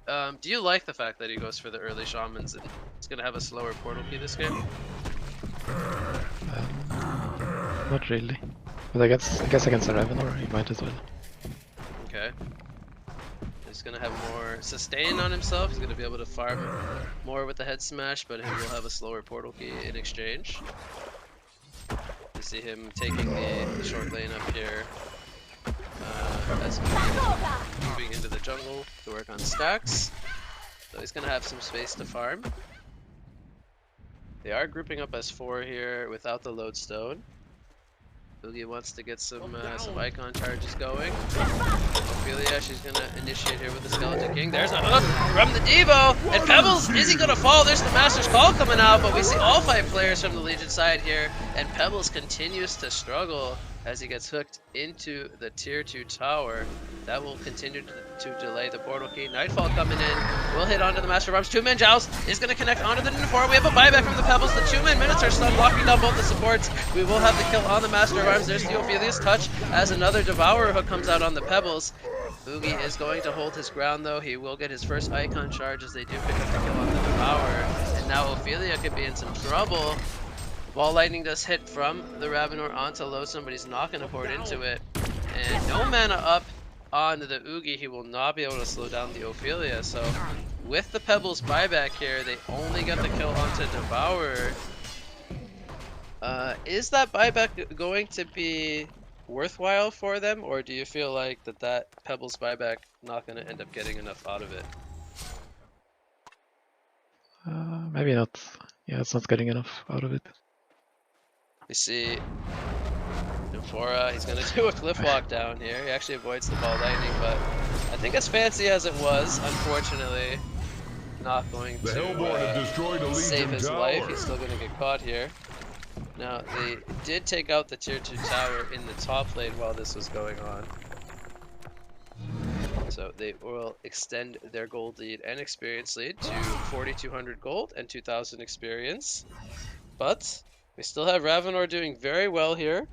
Do you like the fact that he goes for the early Shamans and he's gonna have a slower portal key this game? Not really. But I guess against a Ravenor, he might as well. Okay. He's gonna have more sustain on himself. He's gonna be able to farm more with the head smash, but he will have a slower portal key in exchange. You see him taking the short lane up here. As he's moving into the jungle to work on stacks. So he's gonna have some space to farm. They are grouping up as 4 here without the Lodestone. Oogie wants to get some icon charges going. Ophelia, she's gonna initiate here with the Skeleton King. There's a hook from the Devo! And Pebbles, is he gonna fall? There's the Master's Call coming out, but we see all 5 players from the Legion side here. And Pebbles continues to struggle as he gets hooked into the tier 2 tower. That will continue to delay the portal key. Nightfall coming in. Will hit onto the Master of Arms. 2-man joust is going to connect onto the Nymphora. We have a buyback from the Pebbles. The 2-man minutes are stun, locking down both the supports. We will have the kill on the Master of Arms. There's the Ophelia's touch as another Devourer hook comes out on the Pebbles. Oogie is going to hold his ground though. He will get his first icon charge as they do pick up the kill on the Devourer. And now Ophelia could be in some trouble. Ball Lightning does hit from the Ravenor onto Lodestone, but he's not going to port into it. And no mana up onto the Oogie, he will not be able to slow down the Ophelia. So with the Pebbles buyback here, they only get the kill onto Devourer. Is that buyback going to be worthwhile for them, or do you feel like that Pebbles buyback not going to end up getting enough out of it? Maybe not. Yeah, it's not getting enough out of it. We see Nymphora, he's going to do a cliff walk down here. He actually avoids the ball lightning, but I think as fancy as it was, unfortunately, not going to save his life. He's still going to get caught here. Now, they did take out the tier 2 tower in the top lane while this was going on. So they will extend their gold lead and experience lead to 4,200 gold and 2,000 experience. But we still have Ravenor doing very well here.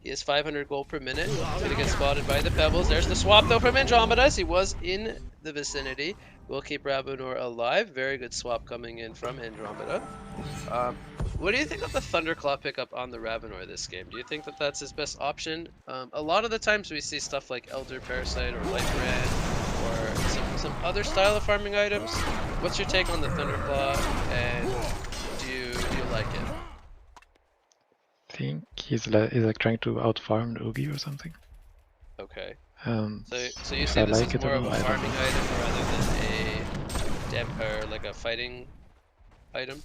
He is 500 gold per minute. He's going to get spotted by the Pebbles. There's the swap though from Andromeda's. He was in the vicinity. We'll keep Ravenor alive. Very good swap coming in from Andromeda. What do you think of the Thunderclaw pickup on the Ravenor this game? Do you think that that's his best option? A lot of the times we see stuff like Elder Parasite or Light Brand or some other style of farming items. What's your take on the Thunderclaw, and do you like it? I think he's like trying to outfarm the Oogie or something. Okay. So you see this as more of a farming item rather than a like a fighting item?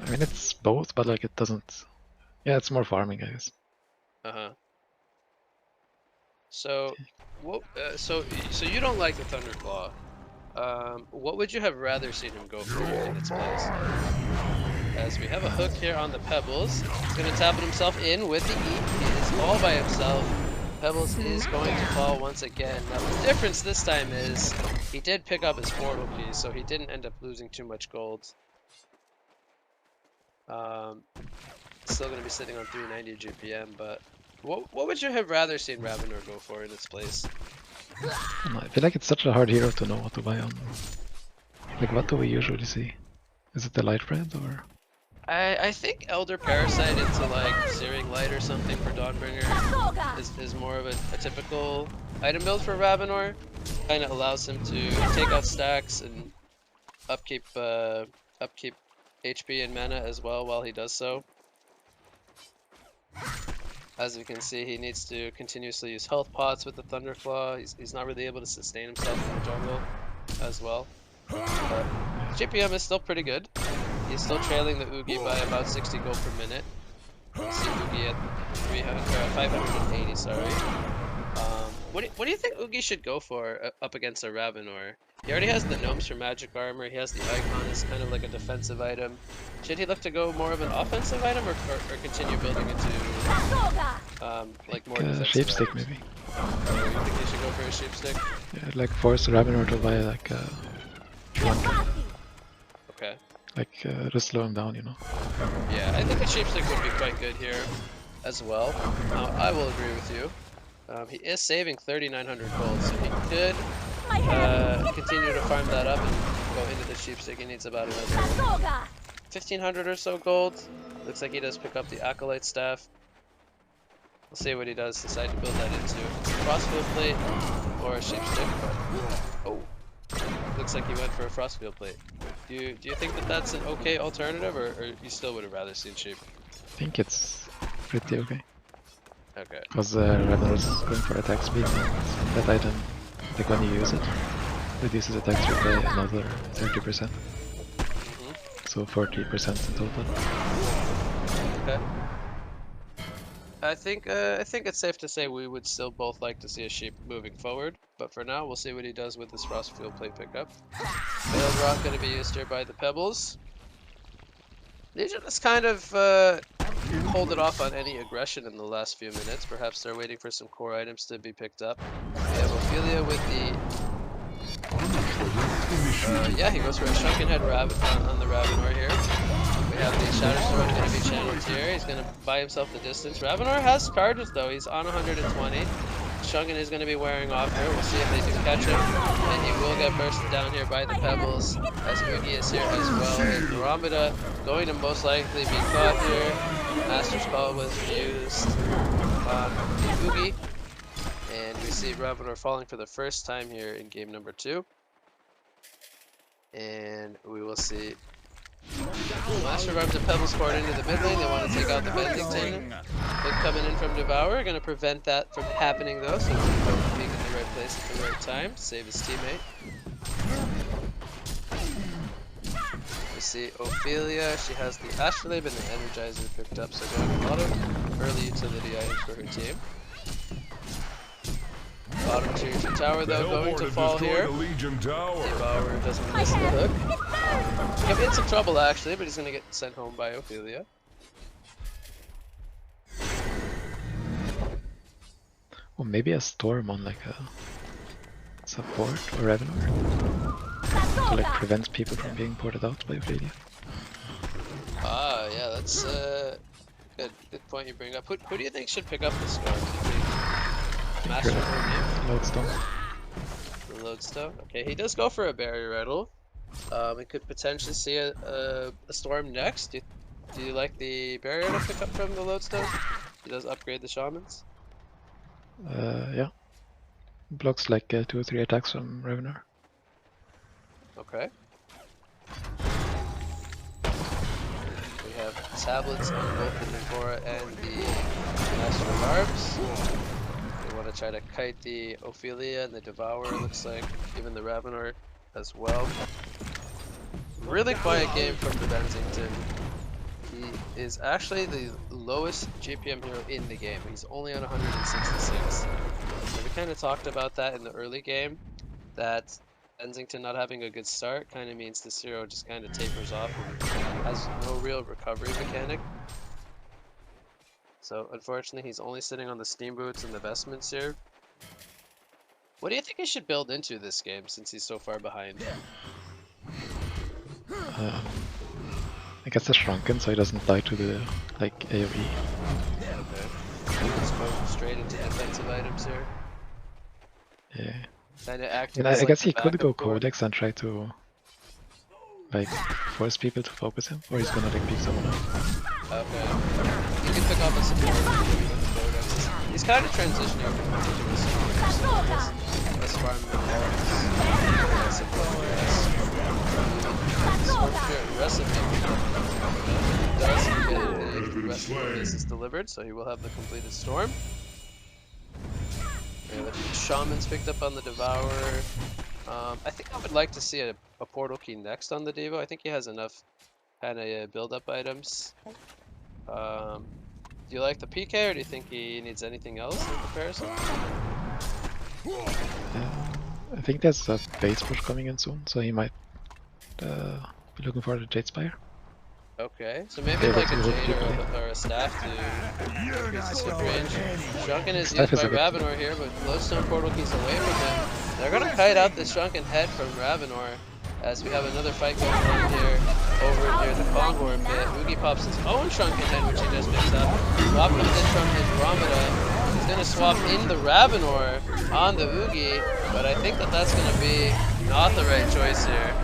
I mean, it's both, but like it doesn't. Yeah, it's more farming, I guess. So, what? So you don't like the Thunderclaw. What would you have rather seen him go for in its place? As we have a hook here on the Pebbles, he's going to tap it himself in with the E. He is all by himself. Pebbles is going to fall once again. Now the difference this time is he did pick up his portal key, so he didn't end up losing too much gold. Still going to be sitting on 390 GPM, but what would you have rather seen Ravenor go for in its place? I feel like it's such a hard hero to know what to buy on. Like, what do we usually see? Is it the Light Brand or? I think Elder Parasite into like Searing Light or something for Dawnbringer is more of a typical item build for Ravenor. Kind of allows him to take out stacks and upkeep HP and mana as well while he does so. As you can see, he needs to continuously use health pots with the Thunderclaw. He's not really able to sustain himself in the jungle as well. But GPM is still pretty good. He's still trailing the Oogie by about 60 gold per minute. See Oogie at 580, sorry. What do you think Oogie should go for up against a Ravenor? He already has the gnomes for magic armor. He has the icon as kind of like a defensive item. Should he look to go more of an offensive item, or continue building into like more defensive Sheepstick items? maybe. You think he should go for a sheepstick? Yeah, like force Ravenor to buy like one. Okay. Like just slow him down, you know. Yeah, I think a sheepstick would be quite good here as well. Now, I will agree with you. He is saving 3,900 gold, so he could continue to farm that up and go into the sheepstick. He needs about another 1,500 or so gold. Looks like he does pick up the Acolyte staff. We'll see what he does decide to build that into. If it's a Frostfield plate or a sheepstick, but looks like he went for a Frostfield plate. Do you think that that's an okay alternative, or you still would have rather seen sheep? I think it's pretty okay. Okay. Because Ravenor is going for attack speed, and that item, like when you use it, reduces attack speed by another 30%. So 40% in total. Okay. I think it's safe to say we would still both like to see a sheep moving forward, but for now we'll see what he does with this Frostfield plate pickup. Veiled Rock going to be used here by the Pebbles. Legion has kind of hold it off on any aggression in the last few minutes. Perhaps they're waiting for some core items to be picked up. We have Ophelia with the... yeah, he goes for a Shrunken Head on the Ravenor here. We have the Shatterstorm going to be channeled here. He's going to buy himself the distance. Ravenor has charges though. He's on 120. Shrunken is going to be wearing off here. We'll see if they can catch him. And he will get bursted down here by the Pebbles, as Oogie is here as well. Andromeda going to most likely be caught here. Master's Call was used on Oogie. And we see Ravenor falling for the first time here in game number 2. And we will see Master of Arms and Pebbles poured into the mid lane. They want to take out the Benzington. They're coming in from Devour. Going to prevent that from happening though, so he's being in the right place at the right time to save his teammate. We see Ophelia. She has the Astrolabe and the Energizer picked up, so getting a lot of early utility items for her team. Bottom tier tower though going to fall here. Devour doesn't miss the hook. He'll be in some trouble actually, but he's gonna get sent home by Ophelia. Or maybe a Storm on like a support or Ravenor to like prevent people from being ported out by Ophelia. Ah, yeah, that's good point you bring up. Who do you think should pick up the Storm? Master of Lodestone. The Lodestone. Okay, he does go for a barrier rattle. We could potentially see a Storm next. Do you like the barrier rattle pick up from the Lodestone? He does upgrade the Shamans. Yeah. Blocks like 2 or 3 attacks from Ravenor. Okay. We have tablets on both the Nivora and the Master of Arms. We want to try to kite the Ophelia and the Devourer, looks like, even the Ravenor as well. Really quiet game from the Benzington. He is actually the lowest GPM hero in the game. He's only on 166. So we kind of talked about that in the early game, that Benzington not having a good start kind of means this hero just kind of tapers off and has no real recovery mechanic. So unfortunately he's only sitting on the Steam Boots and the Vestments here. What do you think he should build into this game since he's so far behind? I guess a Shrunken so he doesn't die to the like AoE. Okay. Let's go straight into defensive items here. Yeah. Kind of acting I as guess he like could go board. Codex and try to like force people to focus him, or he's gonna like pick someone up. Okay. You can pick up a support with Codex. He's kind of transitioning from into a support. As far as recipe does get the recipe basis delivered, so he will have the completed Storm. Yeah, the Shaman's picked up on the Devourer. I think I would like to see a portal key next on the Devo. I think he has enough kind of build-up items. Do you like the PK, or do you think he needs anything else in comparison? I think there's a base push coming in soon, so he might be looking for the Jade Spire. Okay, so maybe like a Jade or a Staff to increase his hit range. Shrunken is used by Ravenor here, but Lodestone portal keys away from him. They're gonna kite out the Shrunken head from Ravenor as we have another fight going on here over near the Kongor pit. Oogie pops his own Shrunken head, which he just picks up. Swap comes in from his Romita. He's gonna swap in the Ravenor on the Oogie, but I think that that's gonna be not the right choice here.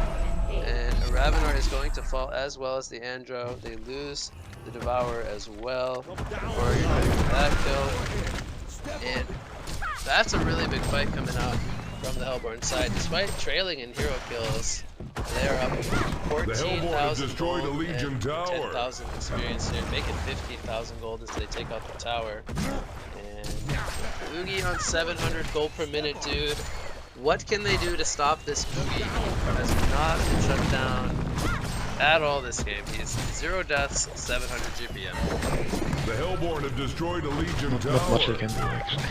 Ravenor is going to fall as well as the Andro. They lose the Devourer as well. Before you're doing that kill. And that's a really big fight coming out from the Hellborn side. Despite trailing in hero kills, they are up 14,000 gold and 10,000 experience here, making 15,000 gold as they take out the tower. And Oogie on 700 gold per minute, dude. What can they do to stop this Oogie? Has not been shut down at all this game. He's 0 deaths, 700 GPM. The Hellborn have destroyed a Legion tower. Not much they can do actually.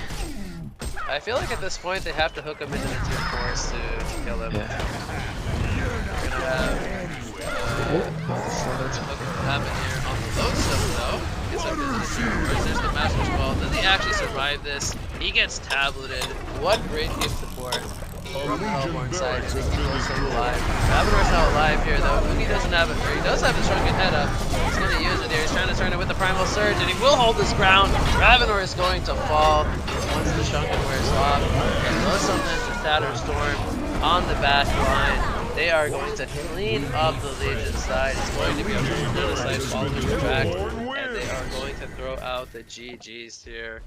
I feel like at this point they have to hook him into the tier 4s to kill him. Yeah. We're gonna have hook happen here on the Lodestone though. Gets up into the tier 4s. There's the Master's Ball. Does he actually survive this? He gets tableted. What great gift support from the Hellborn side. He's still alive. Ravenor's not alive here though. Oogie doesn't have it. He does have his Shrunken head up. He's going to use it here. He's trying to turn it with the Primal Surge, and he will hold his ground. Ravenor is going to fall once the Shrunken wears off. And Lodestone lands the Shatter Storm on the back line. They are going to clean up the Legion side. It's going to be a genocide following the track, and they are going to throw out the GGs here.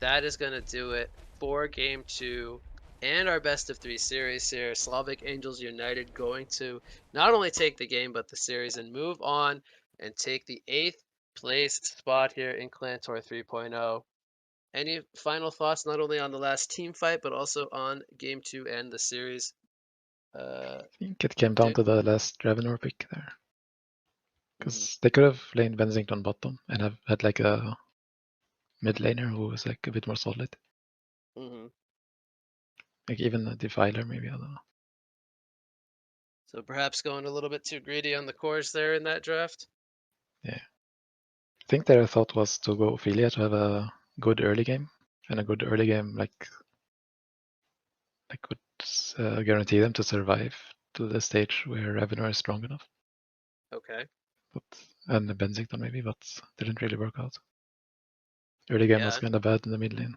That is going to do it for Game 2 and our best of 3 series here. Slavic Angels United going to not only take the game, but the series and move on and take the 8th place spot here in ClanTour 3.0. Any final thoughts, not only on the last team fight, but also on Game 2 and the series? I think it came down to the last Dravenor pick there. Because they could have laned Bensington bottom and have had like a mid laner who was like a bit more solid. Like even a Defiler maybe, I don't know. So perhaps going a little bit too greedy on the cores there in that draft? Yeah. I think their thought was to go Ophelia to have a good early game. And a good early game like would guarantee them to survive to the stage where Ravenor is strong enough. Okay. And Bensington maybe, but didn't really work out. Early game was kind of bad in the mid lane.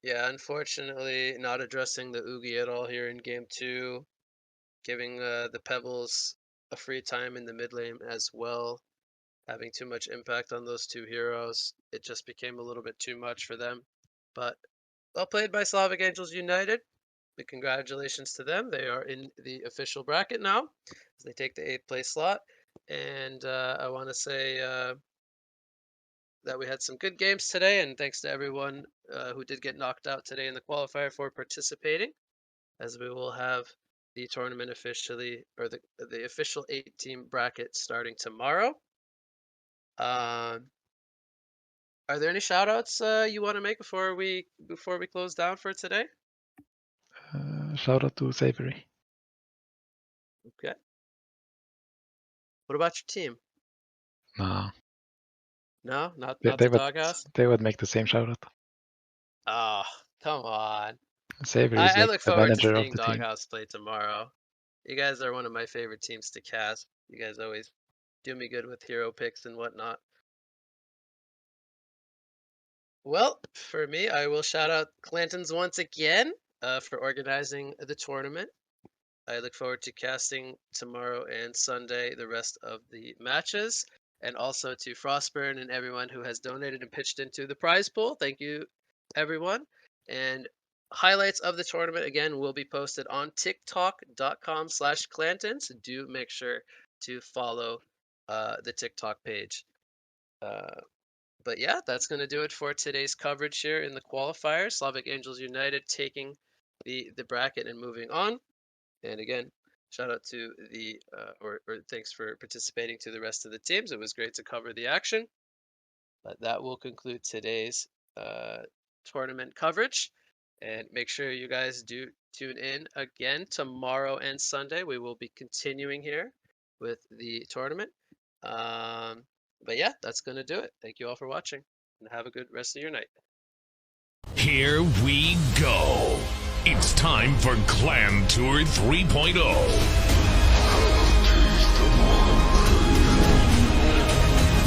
Yeah, unfortunately, not addressing the Oogie at all here in Game 2. Giving the Pebbles a free time in the mid lane as well. Having too much impact on those two heroes. It just became a little bit too much for them. But well played by Slavic Angels United. Big congratulations to them. They are in the official bracket now. As they take the 8th place slot. And I want to say that we had some good games today. And thanks to everyone who did get knocked out today in the qualifier for participating. As we will have the tournament officially, or the official 8-team bracket starting tomorrow. Are there any shout-outs you want to make before we close down for today? Shout out to Savory. Okay. What about your team? No. No, not the doghouse. They would make the same shout out. Oh, come on. Savory is I look the forward manager to of seeing the team. Doghouse play tomorrow. You guys are one of my favorite teams to cast. You guys always do me good with hero picks and whatnot. Well, for me, I will shout out Clantons once again for organizing the tournament. I look forward to casting tomorrow and Sunday the rest of the matches, and also to Frostburn and everyone who has donated and pitched into the prize pool. Thank you, everyone. And highlights of the tournament, again, will be posted on tiktok.com/Clantons. Do make sure to follow the TikTok page. But yeah, that's going to do it for today's coverage here in the qualifiers. Slavic Angels United taking the bracket and moving on. And again, shout out to the, or thanks for participating to the rest of the teams. It was great to cover the action. But that will conclude today's tournament coverage. And make sure you guys do tune in again tomorrow and Sunday. We will be continuing here with the tournament. But yeah, that's going to do it. Thank you all for watching, and have a good rest of your night. Here we go. It's time for ClanTour 3.0.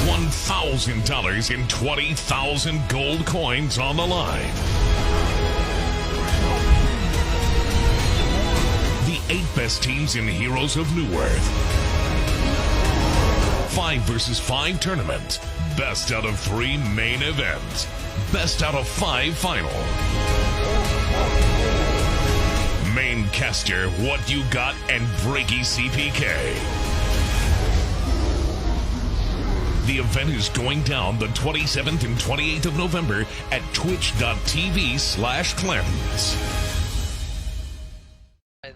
$1,000 and 20,000 gold coins on the line. The 8 best teams in Heroes of Newerth. 5 versus 5 tournament. Best out of 3 main event. Best out of 5 final. Main caster, What You Got, and Breaky CPK. The event is going down the 27th and 28th of November at twitch.tv/Clantons.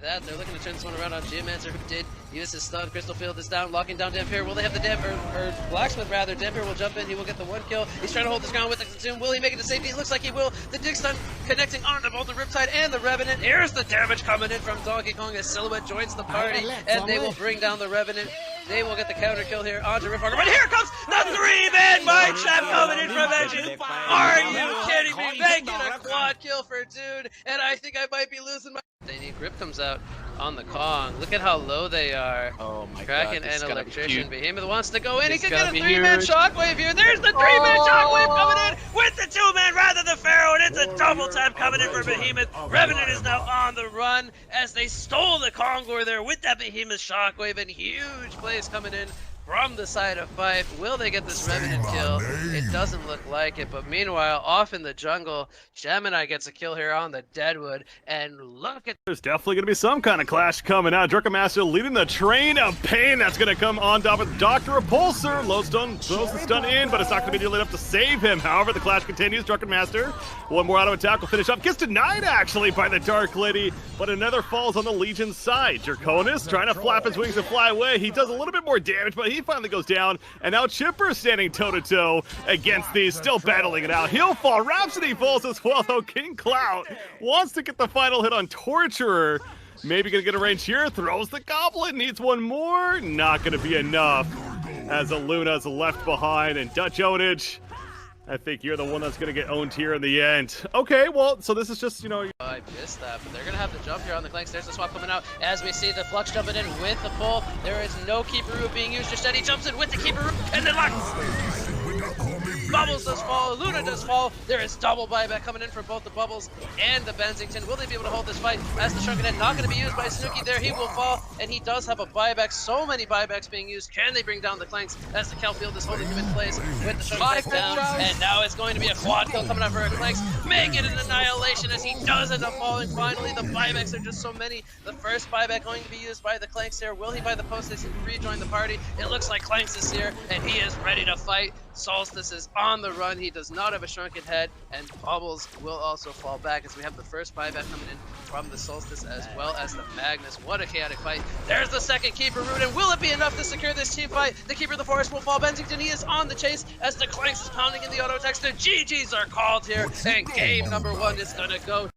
That they're looking to turn this one around on Geomancer, who did use his stun. Crystal Field is down, locking down Dampier. Will they have the or Blacksmith rather? Dampier will jump in. He will get the 1 kill. He's trying to hold his ground with the consume. Will he make it to safety? It looks like he will. The dig stun connecting onto both the Riptide and the Revenant. Here's the damage coming in from Donkey Kong as Silhouette joins the party, and they will bring down the Revenant. They will get the counter kill here onto Riftwalker. But here comes the 3-man mind trap coming in from Edge. Are you kidding me? Making a quad kill for Dude, and I think I might be losing my. They need Grip comes out on the Kong. Look at how low they are. Oh my Kraken god. and Electrician. Behemoth wants to go in. This He could is get a gonna be 3-man huge. shockwave here. There's the 3-man shockwave coming in with the 2-man rather than Pharaoh, and it's a double tap coming in for Behemoth. Revenant is now on the run as they stole the Kongor there with that Behemoth shockwave, and huge plays coming in from the side of Fife. Will they get this Revenant kill? It doesn't look like it, but meanwhile, off in the jungle, Gemini gets a kill here on the Deadwood, and look at— There's definitely going to be some kind of clash coming out. Drunkenmaster leading the train of pain that's going to come on top of Dr. Repulsor. Low stun throws the stun in, but it's not going to be nearly enough to save him. However, the clash continues. Drunkenmaster, one more auto attack will finish up. Gets denied, actually, by the Dark Lady, but another falls on the Legion's side. Draconis trying to flap his wings and fly away. He does a little bit more damage, but he finally goes down. And now Chipper standing toe-to-toe against these, still battling it out. He'll fall. Rhapsody falls as well, though. King Clout wants to get the final hit on Torturer. Maybe gonna get a range here. Throws the Goblin. Needs one more. Not gonna be enough, as Aluna's left behind. And Dutch Ownage, I think you're the one that's gonna get owned here in the end. Okay, well, so this is just, you know... I missed that, but they're gonna have to jump here on the Clanks. There's the swap coming out as we see the Flux jumping in with the pull. There is no Keeper Root being used. Just Eddie jumps in with the Keeper Root, and then Bubbles does fall, Luna does fall. There is double buyback coming in from both the Bubbles and the Bensington. Will they be able to hold this fight as the Shrunken Head not going to be used by Snooki there? He will fall, and he does have a buyback. So many buybacks being used. Can they bring down the Clanks as the Kelfield is holding him in place with the Shrunken Head down? And now it's going to be a quad kill coming up for Clanks. Make it an annihilation as he does end up falling. Finally, the buybacks are just so many. The first buyback going to be used by the Clanks here. Will he buy the post to rejoin the party? It looks like Clanks is here, and he is ready to fight. Solstice is on the run. He does not have a Shrunken Head, and Bubbles will also fall back as we have the first buyback coming in from the Solstice as well as the Magnus. What a chaotic fight. There's the second Keeper Root, and will it be enough to secure this team fight? The Keeper of the Forest will fall. Bensington, he is on the chase as the Clanks is pounding in the auto attacks. The GGs are called here, and game number 1 is going to go